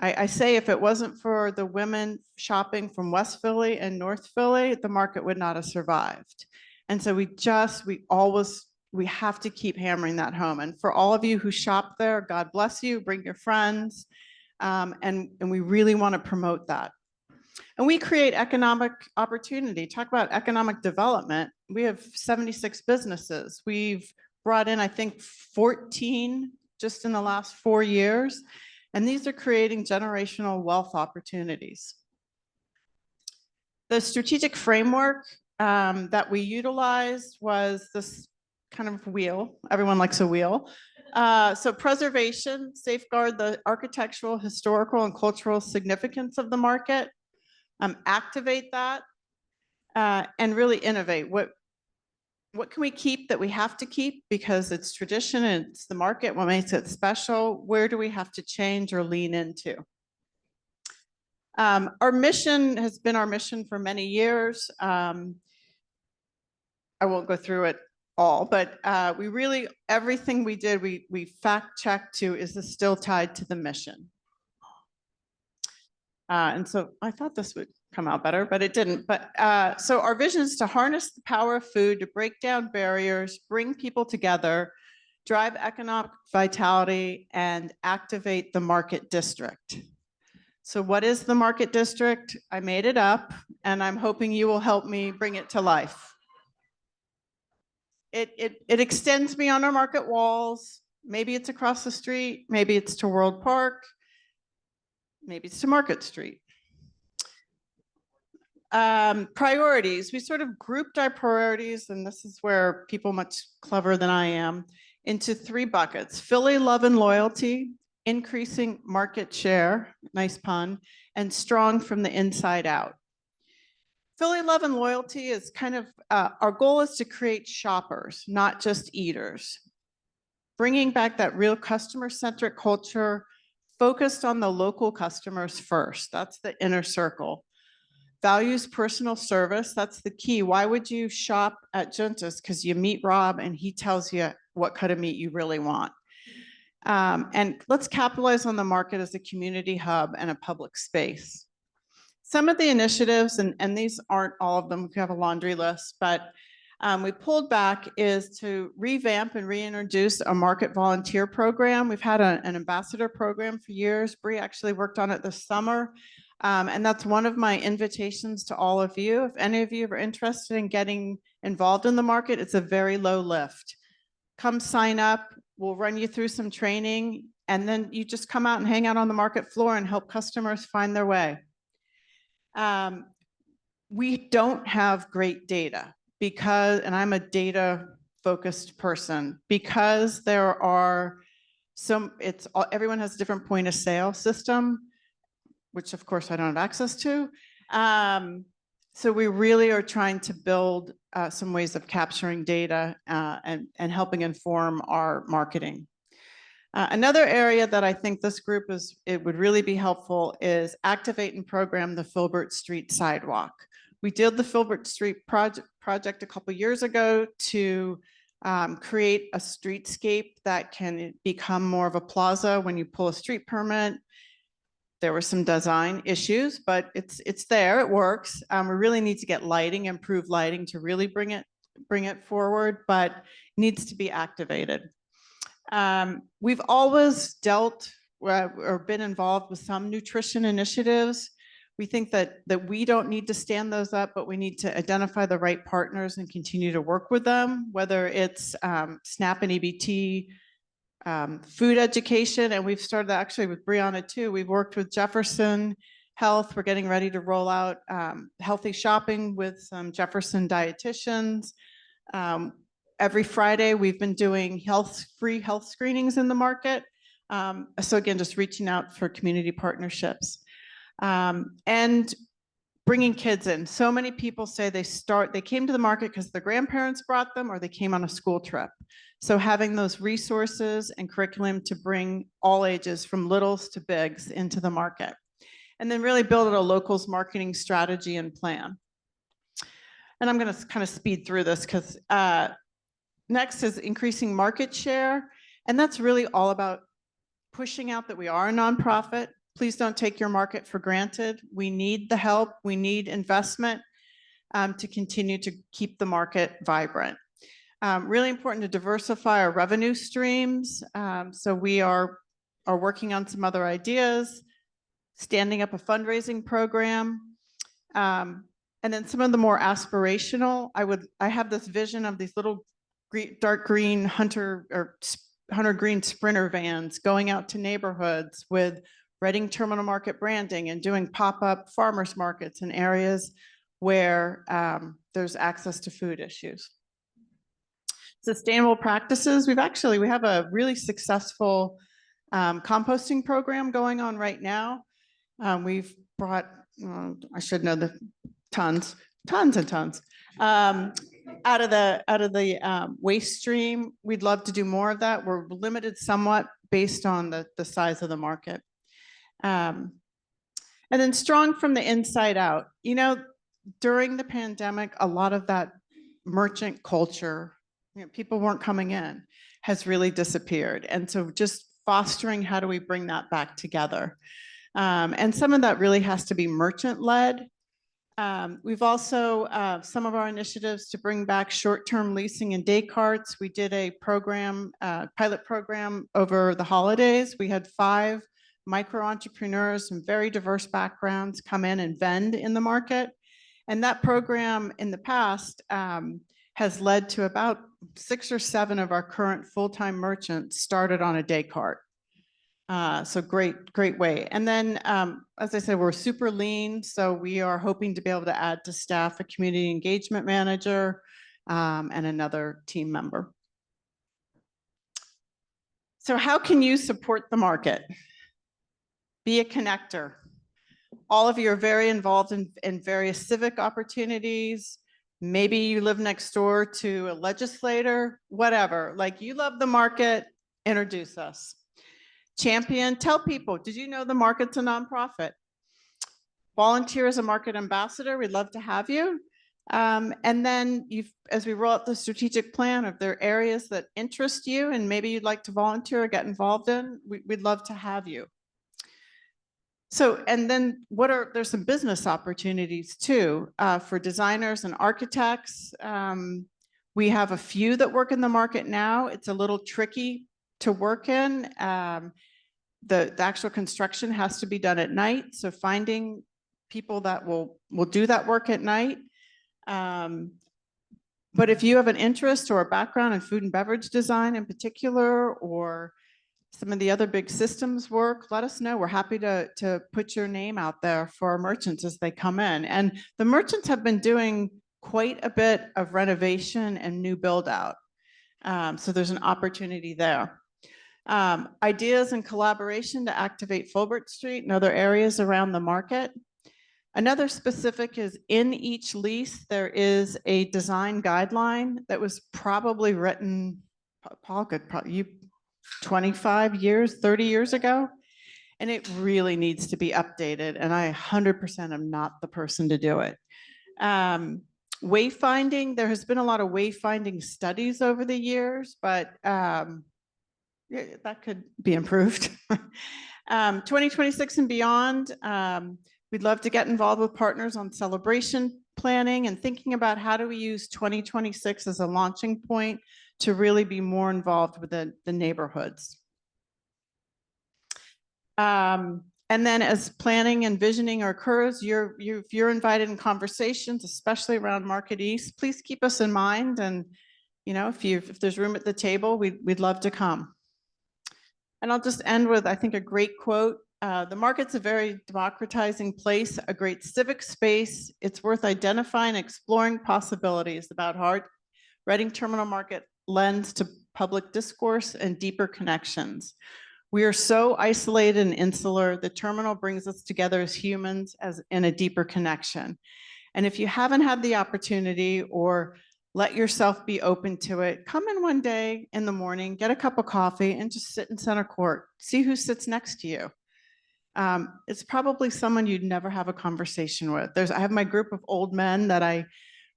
I say if it wasn't for the women shopping from West Philly and North Philly, the market would not have survived. And so we have to keep hammering that home. And for all of you who shop there, God bless you, bring your friends. And we really want to promote that. And we create economic opportunity. Talk about economic development. We have 76 businesses. We've brought in, I think, 14 just in the last 4 years. And these are creating generational wealth opportunities. The strategic framework that we utilized was this kind of wheel. Everyone likes a wheel. So preservation, safeguard the architectural, historical, and cultural significance of the market, activate that, and really innovate. What can we keep that we have to keep because it's tradition and it's the market, what makes it special? Where do we have to change or lean into? Our mission has been our mission for many years. I won't go through it all, but we really, everything we did, we fact checked to, is this still tied to the mission? And so I thought this would come out better, but it didn't. But so our vision is to harness the power of food to break down barriers, bring people together, drive economic vitality, and activate the market district. So what is the Market District? I made it up, and I'm hoping you will help me bring it to life. It extends beyond our market walls. Maybe it's across the street, maybe it's to World Park, maybe it's to Market Street. Priorities, we sort of grouped our priorities, and this is where people much cleverer than I am, into 3 buckets: Philly love and loyalty, increasing market share, nice pun, and strong from the inside out. Philly love and loyalty is kind of, our goal is to create shoppers, not just eaters. Bringing back that real customer-centric culture, focused on the local customers first. That's the inner circle. Values personal service, that's the key. Why would you shop at Junta's? Because you meet Rob and he tells you what kind of meat you really want. And let's capitalize on the market as a community hub and a public space. Some of the initiatives, and these aren't all of them, we have a laundry list, but we pulled back, is to revamp and reintroduce a market volunteer program. We've had an ambassador program for years. Bree actually worked on it this summer. And that's one of my invitations to all of you. If any of you are interested in getting involved in the market, it's a very low lift. Come sign up, we'll run you through some training, and then you just come out and hang out on the market floor and help customers find their way. We don't have great data because, and I'm a data focused person, because there are everyone has a different point of sale system, which of course I don't have access to. So we really are trying to build some ways of capturing data and helping inform our marketing. Another area that I think this group it would really be helpful is activate and program the Filbert Street sidewalk. We did the Filbert Street project a couple years ago to create a streetscape that can become more of a plaza when you pull a street permit. There were some design issues, but it's there, it works. We really need to get lighting, improved lighting to really bring it forward, but needs to be activated. We've always dealt or been involved with some nutrition initiatives. We think that we don't need to stand those up, but we need to identify the right partners and continue to work with them, whether it's SNAP and EBT, food education, and we've started actually with Brianna too. We've worked with Jefferson Health. We're getting ready to roll out healthy shopping with some Jefferson dietitians. Every Friday, we've been doing free health screenings in the market. So again, just reaching out for community partnerships. And bringing kids in. So many people say they came to the market because their grandparents brought them or they came on a school trip. So having those resources and curriculum to bring all ages from littles to bigs into the market. And then really build a locals marketing strategy and plan. And I'm going to kind of speed through this because next is increasing market share. And that's really all about pushing out that we are a nonprofit. Please don't take your market for granted. We need the help. We need investment to continue to keep the market vibrant. Really important to diversify our revenue streams. So we are working on some other ideas, standing up a fundraising program. And then some of the more aspirational, I have this vision of these little dark green hunter green Sprinter vans going out to neighborhoods with Reading Terminal Market branding and doing pop-up farmers markets in areas where there's access to food issues. Sustainable practices. We have a really successful composting program going on right now. We've brought, I should know the tons and tons out of the waste stream. We'd love to do more of that. We're limited somewhat based on the size of the market. And then strong from the inside out. You know, during the pandemic, a lot of that merchant culture, people weren't coming in, has really disappeared. And so just fostering, how do we bring that back together? And some of that really has to be merchant led. We've also, some of our initiatives to bring back short-term leasing and day carts. We did a program, pilot program over the holidays. We had 5 micro entrepreneurs from very diverse backgrounds come in and vend in the market. And that program in the past has led to about 6 or 7 of our current full-time merchants started on a day cart. So great way. And then, as I said, we're super lean. So we are hoping to be able to add to staff a community engagement manager and another team member. So how can you support the market? Be a connector. All of you are very involved in various civic opportunities. Maybe you live next door to a legislator, whatever. Like, you love the market, introduce us. Champion, tell people, did you know the market's a nonprofit? Volunteer as a market ambassador, we'd love to have you. And then as we roll out the strategic plan, if there are areas that interest you and maybe you'd like to volunteer or get involved in, we'd love to have you. So, and then there's some business opportunities too, for designers and architects. We have a few that work in the market now. It's a little tricky to work in. The actual construction has to be done at night. So finding people that will do that work at night. But if you have an interest or a background in food and beverage design in particular, or some of the other big systems work, let us know. We're happy to put your name out there for our merchants as they come in. And the merchants have been doing quite a bit of renovation and new build out. So there's an opportunity there. Ideas and collaboration to activate Fulbert Street and other areas around the market. Another specific is in each lease, there is a design guideline that was probably written, Paul could probably, 25 years, 30 years ago, and it really needs to be updated. And I 100% am not the person to do it. Wayfinding, there has been a lot of wayfinding studies over the years, but yeah, that could be improved. 2026 and beyond, we'd love to get involved with partners on celebration planning and thinking about how do we use 2026 as a launching point to really be more involved with the neighborhoods. And then as planning and visioning occurs, if you're invited in conversations, especially around Market East, please keep us in mind. And if there's room at the table, we'd love to come. And I'll just end with, I think, a great quote. The market's a very democratizing place, a great civic space. It's worth identifying, exploring possibilities about how Reading Terminal Market lends to public discourse and deeper connections. We are so isolated and insular. The terminal brings us together as humans in a deeper connection. And if you haven't had the opportunity or let yourself be open to it, come in one day in the morning, get a cup of coffee and just sit in center court. See who sits next to you. It's probably someone you'd never have a conversation with. I have my group of old men that I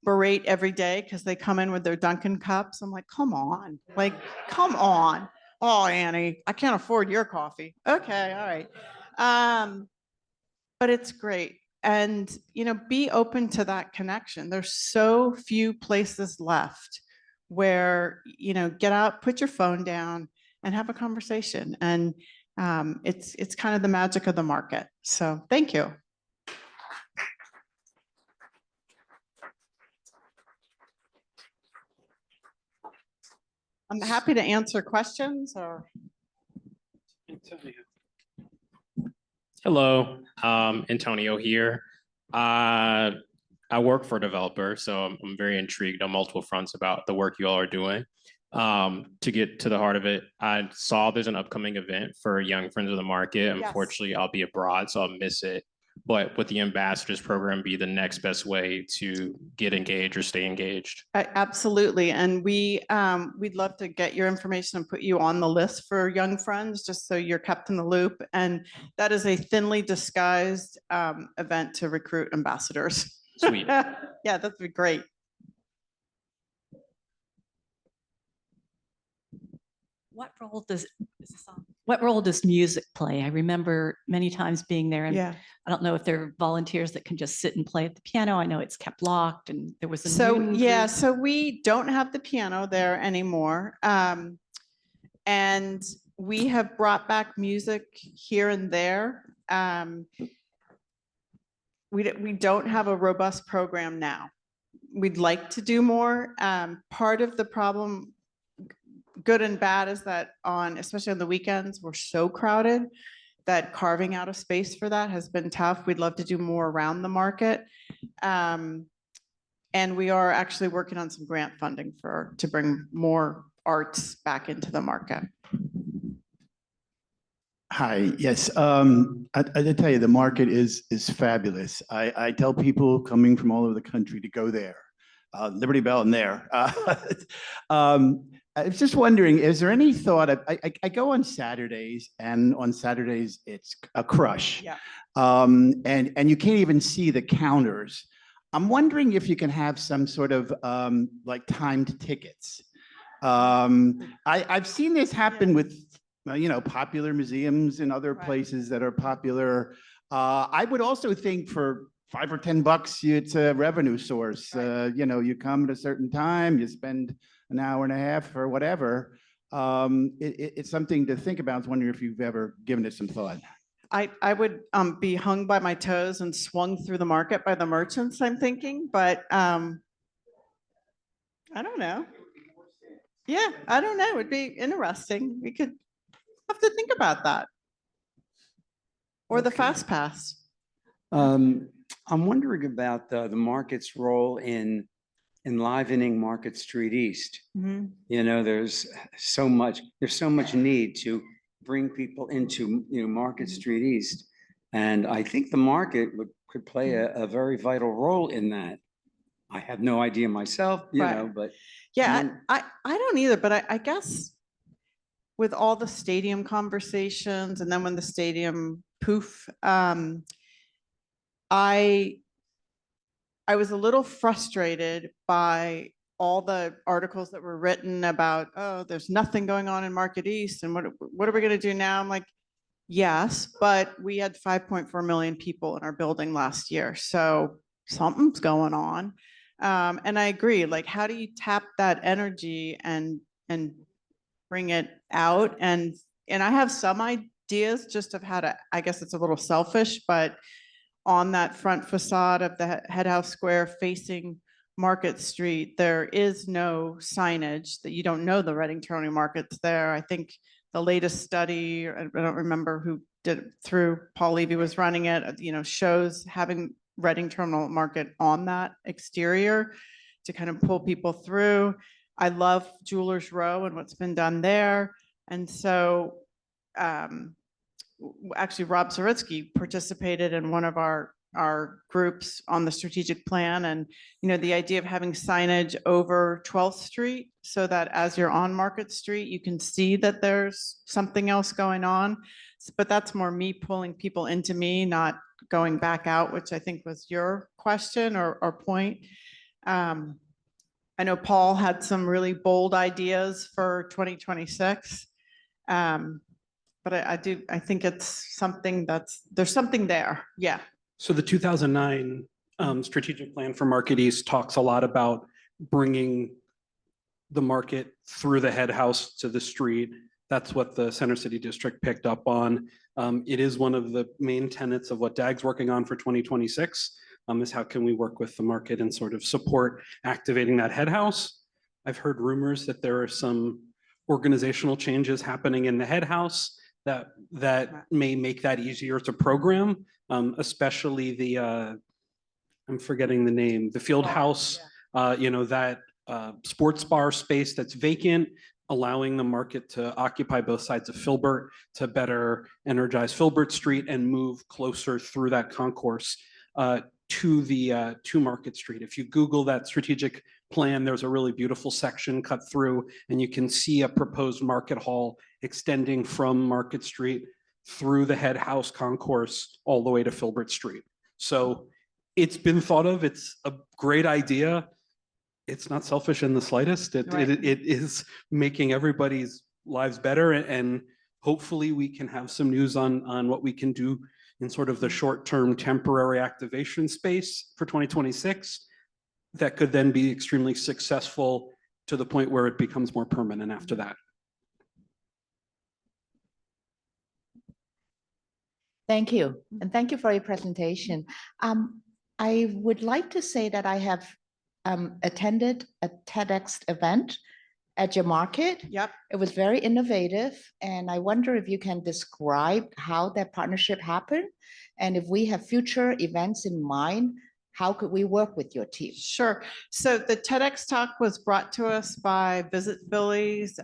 berate every day because they come in with their Dunkin' cups. I'm like, come on, come on. Oh, Annie, I can't afford your coffee. Okay, all right. But it's great. And, be open to that connection. There's so few places left where, get out, put your phone down and have a conversation. And it's kind of the magic of the market. So thank you. I'm happy to answer questions or. Hello, Antonio here. I work for a developer, so I'm very intrigued on multiple fronts about the work you all are doing. To get to the heart of it, I saw there's an upcoming event for Young Friends of the Market. Yes. Unfortunately, I'll be abroad, so I'll miss it. But would the ambassadors program be the next best way to get engaged or stay engaged? Absolutely. And we'd love to get your information and put you on the list for Young Friends, just so you're kept in the loop. And that is a thinly disguised event to recruit ambassadors. Sweet. Yeah, that'd be great. What role does music play? I remember many times being there, and Yeah. I don't know if there are volunteers that can just sit and play at the piano. I know it's kept locked, and there was a So noon yeah, group. so we don't have the piano there anymore. And we have brought back music here and there. We don't have a robust program now. We'd like to do more. Part of the problem, good and bad, is that especially on the weekends, we're so crowded that carving out a space for that has been tough. We'd love to do more around the market. And we are actually working on some grant funding to bring more arts back into the market. Hi, yes. I tell you, the market is fabulous. I tell people coming from all over the country to go there. Liberty Bell and there. I was just wondering, is there any thought of, I go on Saturdays, and on Saturdays it's a crush. Yeah. And you can't even see the counters. I'm wondering if you can have some sort of like timed tickets. I've seen this happen with, you know, popular museums and other Right. places that are popular. I would also think for $5 or $10, it's a revenue source. Right. You know, you come at a certain time, you spend an hour and a half or whatever. It's something to think about. I was wondering if you've ever given it some thought. I would be hung by my toes and swung through the market by the merchants, I'm thinking, but I don't know. Yeah, I don't know. It'd be interesting. We could have to think about that. Or the Okay. Fast Pass. I'm wondering about the market's role in enlivening Market Street East. Mhm. You know, there's so much need to bring people into, you know, Market Street East. And I think the market could play a very vital role in that. I have no idea myself, you Right. know, but Yeah, I don't either, but I guess with all the stadium conversations and then when the stadium poof, I was a little frustrated by all the articles that were written about, oh, there's nothing going on in Market East and what are we gonna do now? I'm like, yes, but we had 5.4 million people in our building last year, so something's going on. And I agree, like, how do you tap that energy and bring it out? And I have some ideas just of how to, I guess it's a little selfish, but on that front facade of the Head House Square facing Market Street, there is no signage that you don't know the Reading Terminal Market's there. I think the latest study, I don't remember who did it through, Paul Levy was running it, you know, shows having Reading Terminal Market on that exterior to kind of pull people through. I love Jewelers Row and what's been done there. And so actually Rob Zaritsky participated in one of our groups on the strategic plan, and you know, the idea of having signage over 12th Street so that as you're on Market Street you can see that there's something else going on. But that's more me pulling people into me, not going back out, which I think was your question or point. I know Paul had some really bold ideas for 2026. But I think it's something there's something there. Yeah. So the 2009 strategic plan for Market East talks a lot about bringing the market through the head house to the street. That's what the Center City District picked up on. It is one of the main tenets of what DAG's working on for 2026, is how can we work with the market and sort of support activating that head house. I've heard rumors that there are some organizational changes happening in the head house that may make that easier to program, especially the, I'm forgetting the name, the Field House, you know, that sports bar space that's vacant, allowing the market to occupy both sides of Filbert to better energize Filbert Street and move closer through that concourse to Market Street. If you Google that strategic plan, there's a really beautiful section cut through, and you can see a proposed market hall extending from Market Street through the head house concourse all the way to Filbert Street. So it's been thought of. It's a great idea. It's not selfish in the slightest. It is making everybody's lives better, and hopefully we can have some news on what we can do in sort of the short-term temporary activation space for 2026 that could then be extremely successful to the point where it becomes more permanent after that. Thank you, and thank you for your presentation. I would like to say that I have attended a TEDx event at your market. Yep. It was very innovative, and I wonder if you can describe how that partnership happened, and if we have future events in mind, how could we work with your team? Sure. So the TEDx talk was brought to us by Visit Philly's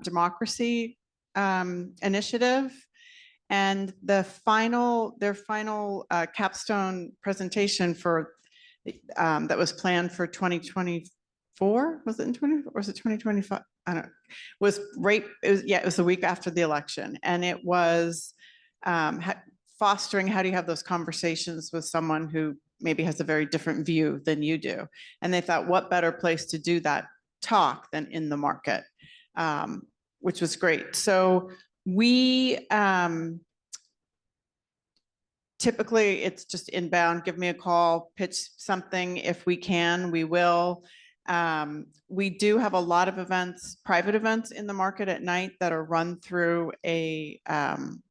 Democracy initiative. And their final capstone presentation for that was planned for 2024, was it in 20, or was it 2025? I don't know. It was the week after the election. And it was fostering, how do you have those conversations with someone who maybe has a very different view than you do? And they thought, what better place to do that talk than in the market, which was great. So we typically it's just inbound, give me a call, pitch something. If we can, we will. We do have a lot of events, private events in the market at night that are run through a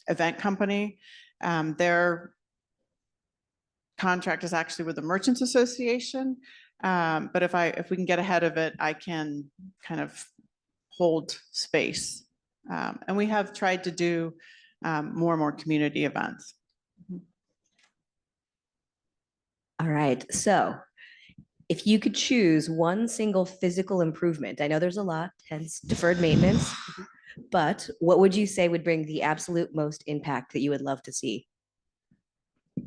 event company. Their contract is actually with the Merchants Association. But if we can get ahead of it, I can kind of hold space. And we have tried to do more and more community events. All right, so if you could choose one single physical improvement, I know there's a lot, hence deferred maintenance, but what would you say would bring the absolute most impact that you would love to see?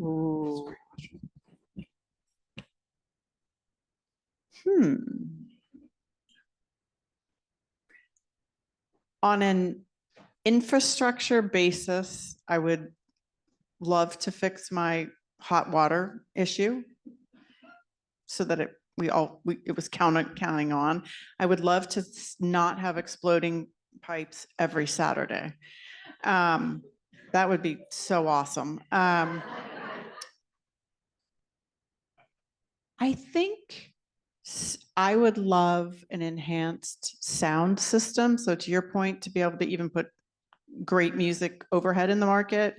Ooh. On an infrastructure basis, I would love to fix my hot water issue so that it was counting on. I would love to not have exploding pipes every Saturday. That would be so awesome. I think I would love an enhanced sound system. So to your point, to be able to even put great music overhead in the market,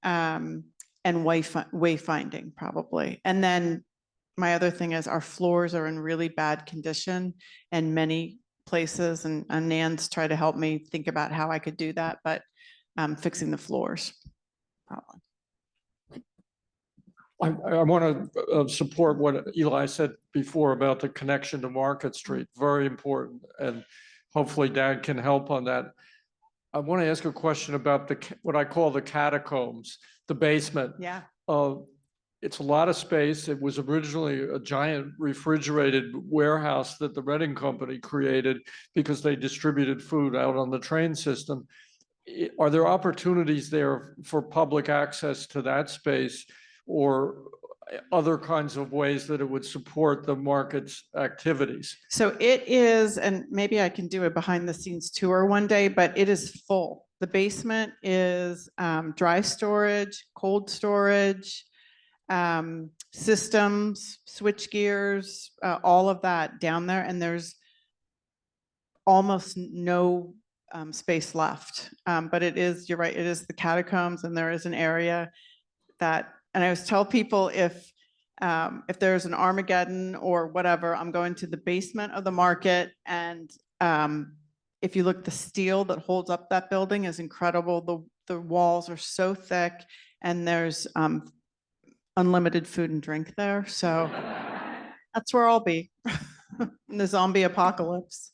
and wayfinding probably. And then my other thing is our floors are in really bad condition in many places, and Nan's tried to help me think about how I could do that, but fixing the floors probably. I want to support what Eli said before about the connection to Market Street. Very important, and hopefully Dad can help on that. I want to ask a question about what I call the catacombs, the basement. Yeah. It's a lot of space. It was originally a giant refrigerated warehouse that the Reading Company created because they distributed food out on the train system. Are there opportunities there for public access to that space, or other kinds of ways that it would support the market's activities? So it is, and maybe I can do a behind the scenes tour one day, but it is full. The basement is dry storage, cold storage, systems, switch gears, all of that down there. And there's almost no space left. But it is, you're right, it is the catacombs, and there is an area that, and I always tell people if there's an Armageddon or whatever, I'm going to the basement of the market. And if you look, the steel that holds up that building is incredible. The walls are so thick, and there's unlimited food and drink there. So that's where I'll be in the zombie apocalypse.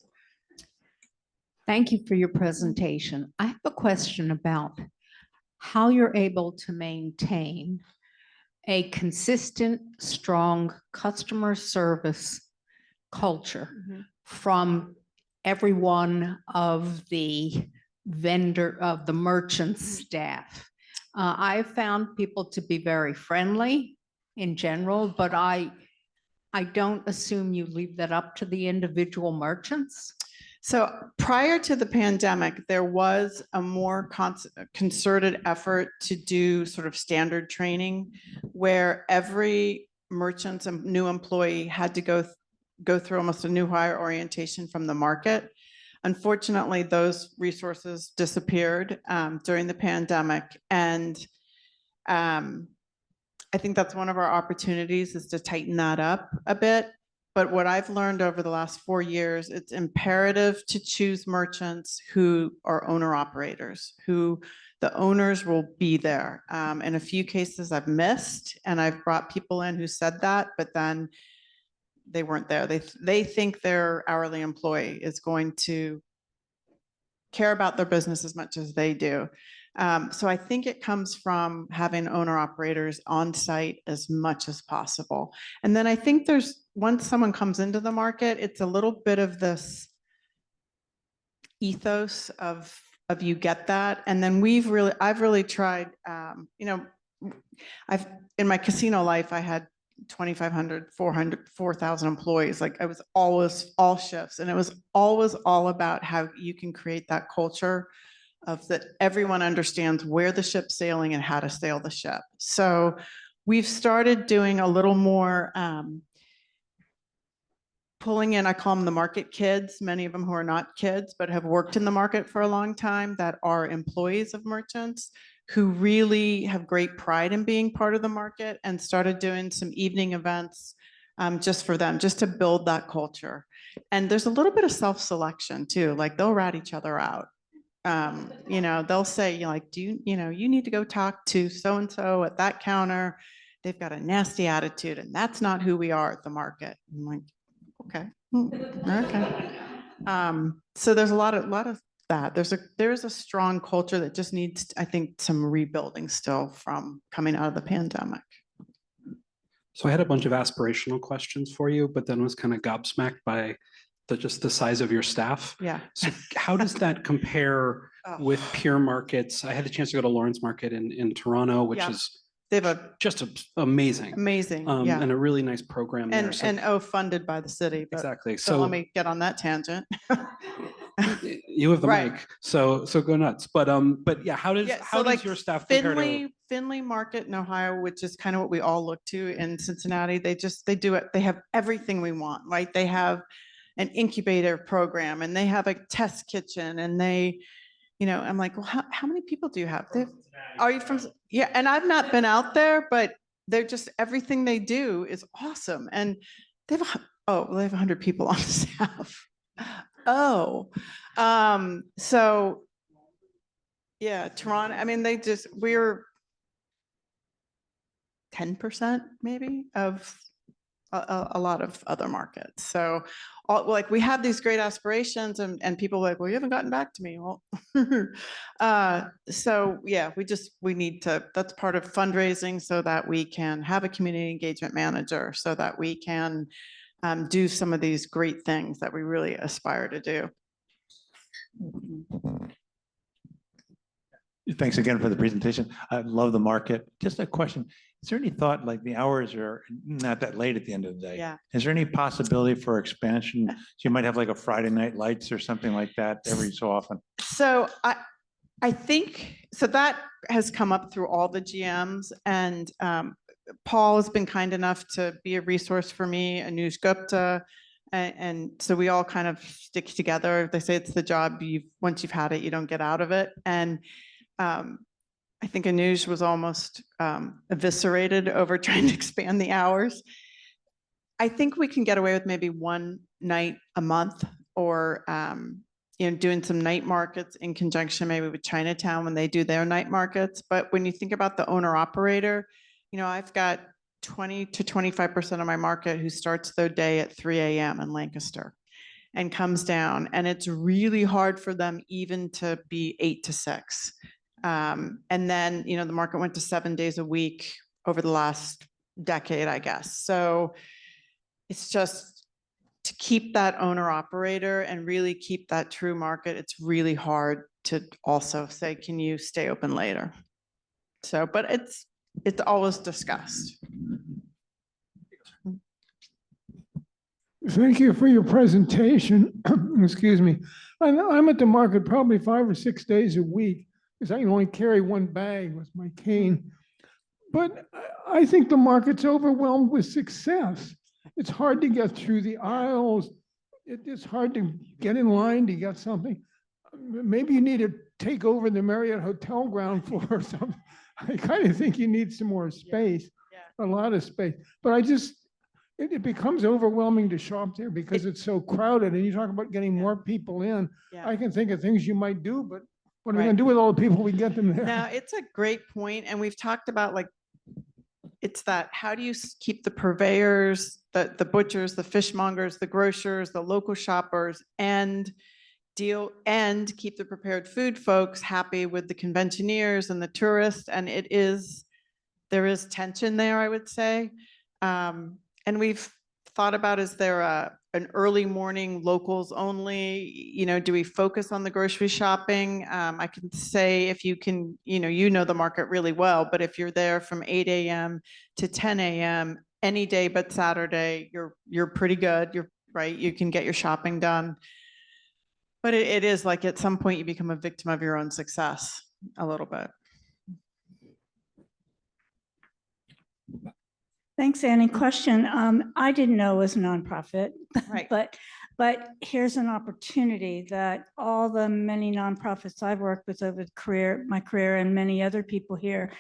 Thank you for your presentation. I have a question about how you're able to maintain a consistent, strong customer service culture from every one of the merchant staff. I've found people to be very friendly in general, but I don't assume you leave that up to the individual merchants. So prior to the pandemic, there was a more concerted effort to do sort of standard training where every merchant and new employee had to go through almost a new hire orientation from the market. Unfortunately, those resources disappeared during the pandemic. And I think that's one of our opportunities is to tighten that up a bit. But what I've learned over the last 4 years, it's imperative to choose merchants who are owner operators, who the owners will be there. In a few cases I've missed, and I've brought people in who said that, but then they weren't there. They think their hourly employee is going to care about their business as much as they do. So I think it comes from having owner operators on site as much as possible. And then I think once someone comes into the market, it's a little bit of this ethos of you get that. And then I've really tried, in my casino life, I had 2,500, 400, 4,000 employees. Like I was always all shifts, and it was always all about how you can create that culture of that everyone understands where the ship's sailing and how to sail the ship. So we've started doing a little more pulling in, I call them the market kids, many of them who are not kids, but have worked in the market for a long time, that are employees of merchants who really have great pride in being part of the market, and started doing some evening events just for them, just to build that culture. And there's a little bit of self-selection too, like they'll rat each other out. They'll say, like, you need to go talk to so-and-so at that counter. They've got a nasty attitude, and that's not who we are at the market. I'm like, okay, okay. So there's a lot of that. There's a strong culture that just needs, I think, some rebuilding still from coming out of the pandemic. So I had a bunch of aspirational questions for you, but then was kind of gobsmacked by just the size of your staff. Yeah. So how does that compare with peer markets? I had the chance to go to Lawrence Market in Toronto, which is they have amazing. Yeah. And a really nice program there. And funded by the city. But, exactly. So let me get on that tangent. You have the mic, so go nuts. But yeah, how does your staff compare to Finley Market in Ohio, which is kind of what we all look to in Cincinnati? They do it. They have everything we want, right? They have an incubator program, and they have a test kitchen, and I'm like, well, how many people do you have? Are you from? Yeah, and I've not been out there, but they're just, everything they do is awesome. And they have 100 people on staff. So yeah, Toronto, I mean, we're 10% maybe of a lot of other markets. So like we have these great aspirations, and people are like, well, you haven't gotten back to me. Well, so yeah, we need to, that's part of fundraising, so that we can have a community engagement manager, so that we can do some of these great things that we really aspire to do. Thanks again for the presentation. I love the market. Just a question. Is there any thought, like the hours are not that late at the end of the day? Yeah. Is there any possibility for expansion? So you might have like a Friday night lights or something like that every so often. So I think, so that has come up through all the GMs, and Paul has been kind enough to be a resource for me, Anuj Gupta. And so we all kind of stick together. They say it's the job, once you've had it, you don't get out of it. And I think Anuj was almost eviscerated over trying to expand the hours. I think we can get away with maybe one night a month, or doing some night markets in conjunction maybe with Chinatown when they do their night markets. But when you think about the owner operator, I've got 20 to 25% of my market who starts their day at 3 a.m. in Lancaster and comes down, and it's really hard for them even to be 8 to 6. And then, the market went to 7 days a week over the last decade, I guess. So it's just to keep that owner operator and really keep that true market. It's really hard to also say, can you stay open later? So, but it's always discussed. Thank you for your presentation. Excuse me. I'm at the market probably 5 or 6 days a week, because I can only carry one bag with my cane. But I think the market's overwhelmed with success. It's hard to get through the aisles. It's hard to get in line to get something. Maybe you need to take over the Marriott Hotel ground floor or something. I kind of think you need some more space, a lot of space. But it becomes overwhelming to shop there because it's so crowded. And you talk about getting more people in. Yeah. I can think of things you might do, but what are we Right. gonna do with all the people we get them there? No, it's a great point, and we've talked about like, it's that, how do you keep the purveyors, the butchers, the fishmongers, the grocers, the local shoppers, and keep the prepared food folks happy with the conventioneers and the tourists, and there is tension there, I would say. And we've thought about, is there an early morning locals only, do we focus on the grocery shopping? I can say, if you can, the market really well, but if you're there from 8 a.m. to 10 a.m. any day but Saturday, you're pretty good. You're right. You can get your shopping done. But it is like, at some point you become a victim of your own success a little bit. Thanks, Annie. Question. I didn't know it was a nonprofit, Right. but here's an opportunity that all the many nonprofits I've worked with over my career and many other people here,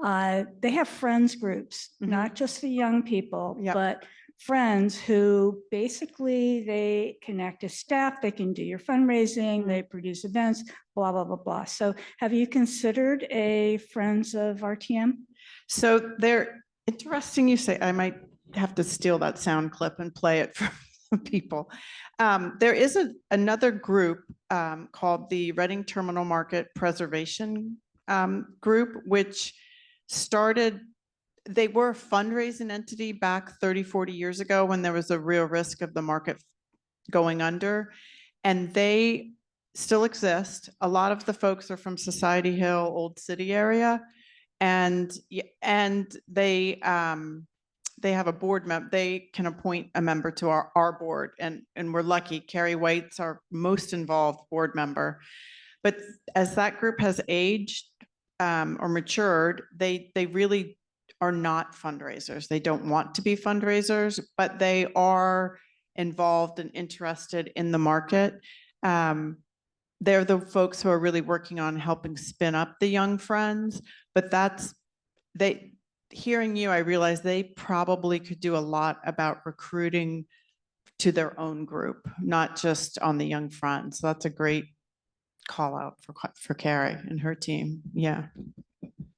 they have friends groups, not just for young people, but friends who basically they connect as staff, they can do your fundraising, they produce events, blah, blah, blah, blah. So have you considered a Friends of RTM? So interesting you say, I might have to steal that sound clip and play it for people. There is another group called the Reading Terminal Market Preservation Group, which they were a fundraising entity back 30, 40 years ago when there was a real risk of the market going under, and they still exist. A lot of the folks are from Society Hill, Old City area. And they have a board member. They can appoint a member to our board, and we're lucky. Carrie White's our most involved board member. But as that group has aged or matured, they really are not fundraisers. They don't want to be fundraisers, but they are involved and interested in the market. They're the folks who are really working on helping spin up the Young Friends, but hearing you, I realize they probably could do a lot about recruiting to their own group, not just on the Young Friends. So that's a great call out for Carrie and her team. Yeah.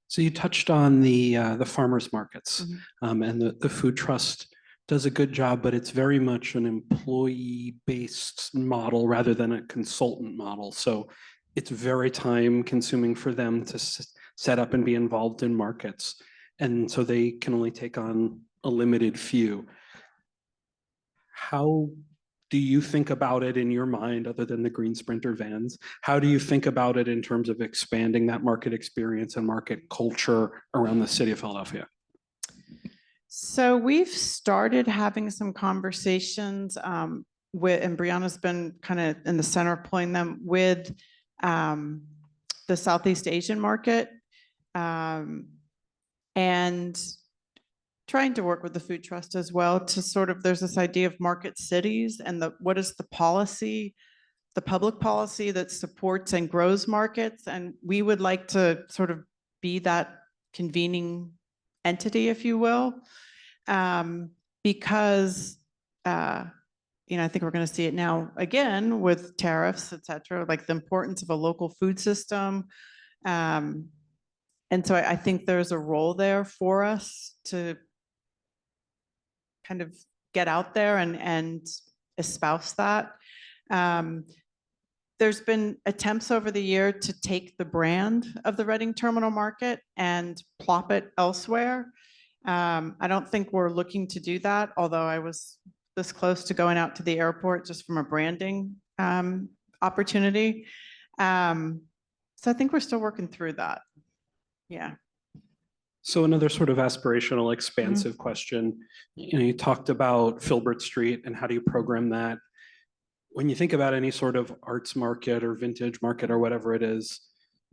So you touched on the farmers markets, and the Food Trust does a good job, but it's very much an employee-based model rather than a consultant model. So it's very time consuming for them to set up and be involved in markets. And so they can only take on a limited few. How do you think about it in your mind, other than the green Sprinter vans? How do you think about it in terms of expanding that market experience and market culture around the city of Philadelphia? So we've started having some conversations and Brianna's been kind of in the center of pulling them with the Southeast Asian market, and trying to work with the Food Trust as well to there's this idea of market cities and what is the policy, the public policy that supports and grows markets. And we would like to sort of be that convening entity, if you will, because I think we're going to see it now again with tariffs, et cetera, like the importance of a local food system. And so I think there's a role there for us to kind of get out there and espouse that. There's been attempts over the year to take the brand of the Reading Terminal Market and plop it elsewhere. I don't think we're looking to do that, although I was this close to going out to the airport just from a branding opportunity. So I think we're still working through that. Yeah. So another sort of aspirational, expansive question. You talked about Filbert Street and how do you program that? When you think about any sort of arts market or vintage market or whatever it is,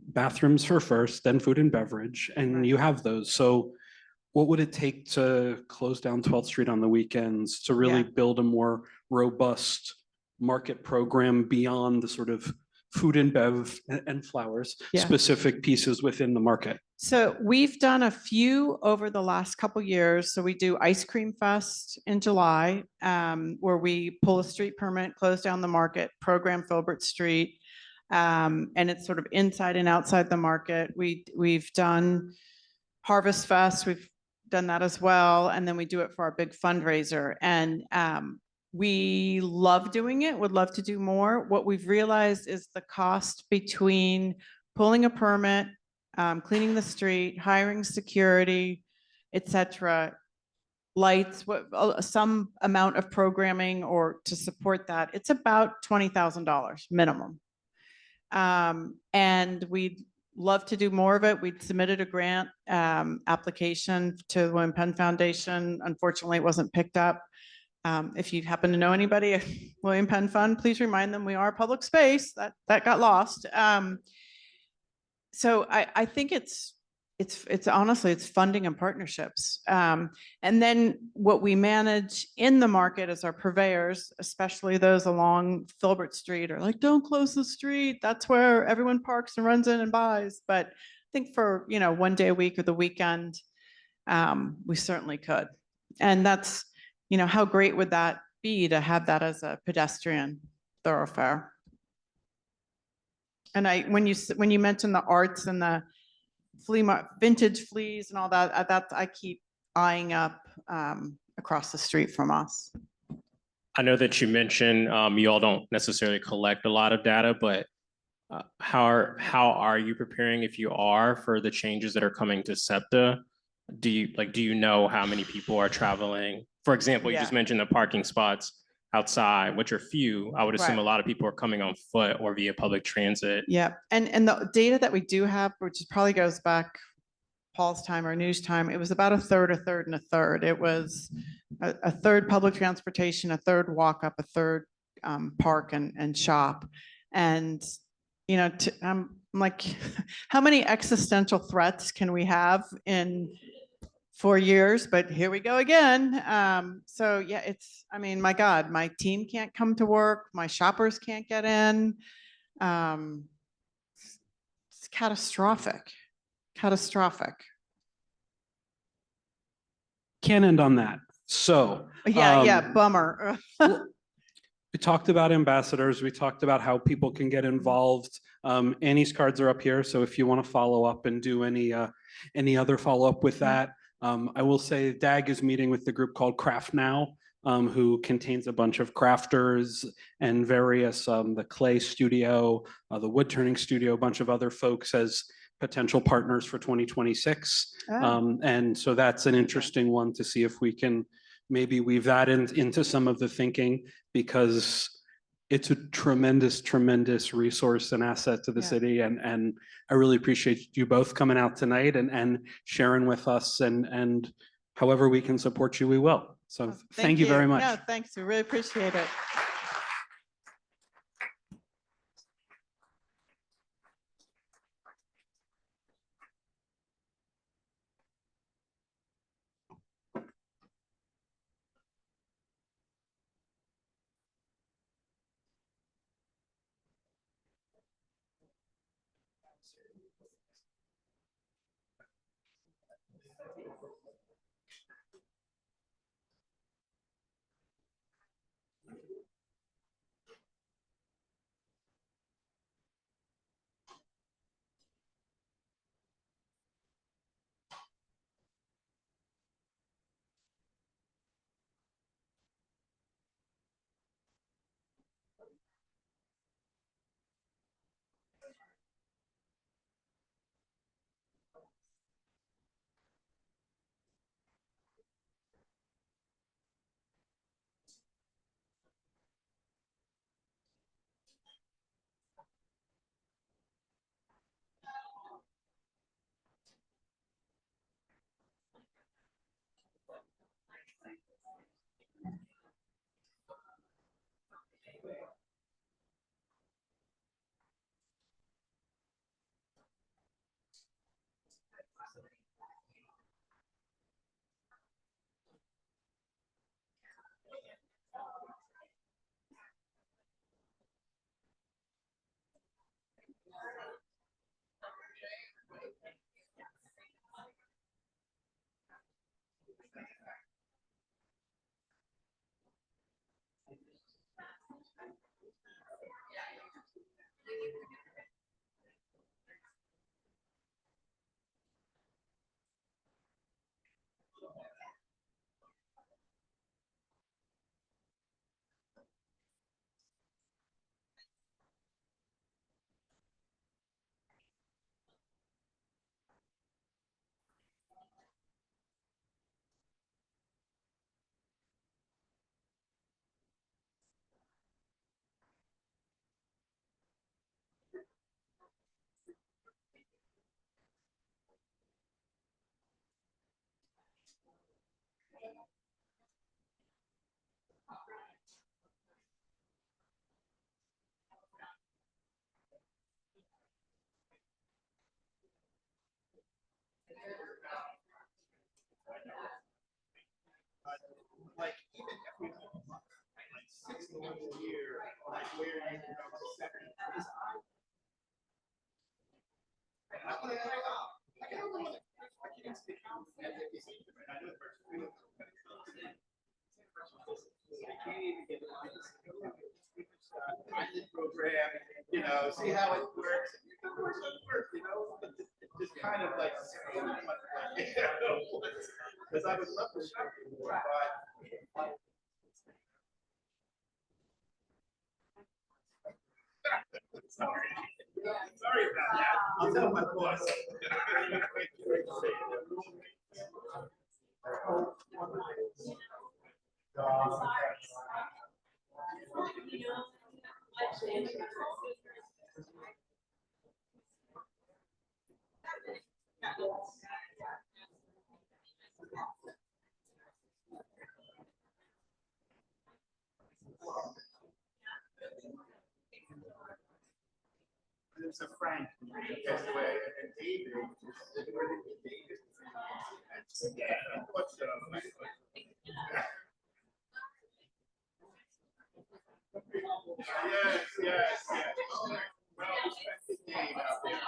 bathrooms for first, then food and beverage, and you have those. So what would it take to close down 12th Street on the weekends to really build a more robust market program beyond the sort of food and bev and flowers, Yeah. specific pieces within the market? So we've done a few over the last couple years. So we do Ice Cream Fest in July, where we pull a street permit, close down the market, program Filbert Street. And it's sort of inside and outside the market. We've done Harvest Fest, we've done that as well. And then we do it for our big fundraiser. And we love doing it, would love to do more. What we've realized is the cost between pulling a permit, cleaning the street, hiring security, et cetera, lights, some amount of programming or to support that, it's about $20,000 minimum. And we'd love to do more of it. We'd submitted a grant application to the William Penn Foundation. Unfortunately, it wasn't picked up. If you happen to know anybody at William Penn Fund, please remind them we are public space. That got lost. So I think it's honestly, it's funding and partnerships. And then what we manage in the market is our purveyors, especially those along Filbert Street, are like, don't close the street. That's where everyone parks and runs in and buys. But I think for, one day a week or the weekend, we certainly could. And that's, how great would that be to have that as a pedestrian thoroughfare? And when you mentioned the arts and the vintage fleas and all that, I keep eyeing up across the street from us. I know that you mentioned you all don't necessarily collect a lot of data, but how are you preparing, if you are, for the changes that are coming to SEPTA? Do you know how many people are traveling? For example, you just mentioned the parking spots outside, which are few. I would assume a lot of people are coming on foot or via public transit. Yeah, and the data that we do have, which probably goes back Paul's time or news time, it was about a third, and a third. It was a third public transportation, a third walk up, a third park and shop. And, I'm like, how many existential threats can we have in 4 years? But here we go again. So yeah, my God, my team can't come to work. My shoppers can't get in. It's catastrophic. Can't end on that. So. Bummer. We talked about ambassadors. We talked about how people can get involved. Annie's cards are up here. So if you want to follow up and do any other follow-up with that, I will say DAG is meeting with the group called Craft Now, who contains a bunch of crafters and various, the clay studio, the wood turning studio, a bunch of other folks as potential partners for 2026. And so that's an interesting one to see if we can maybe weave that into some of the thinking, because it's a tremendous resource and asset to the city. And I really appreciate you both coming out tonight and sharing with us, and however we can support you, we will. So thank you very much. Yeah, thanks. We really appreciate it. Like, even if we like 6 months a year, like where you can go to second. Program, you know, see how it works. It works, you know, it's just kind of like, because I would love to show you more, but. Sorry about that. I'll tell my boss. It's a Frank, passed away, and David, David. Yeah, what's yes, yes, yes. Well, respected Dave out there.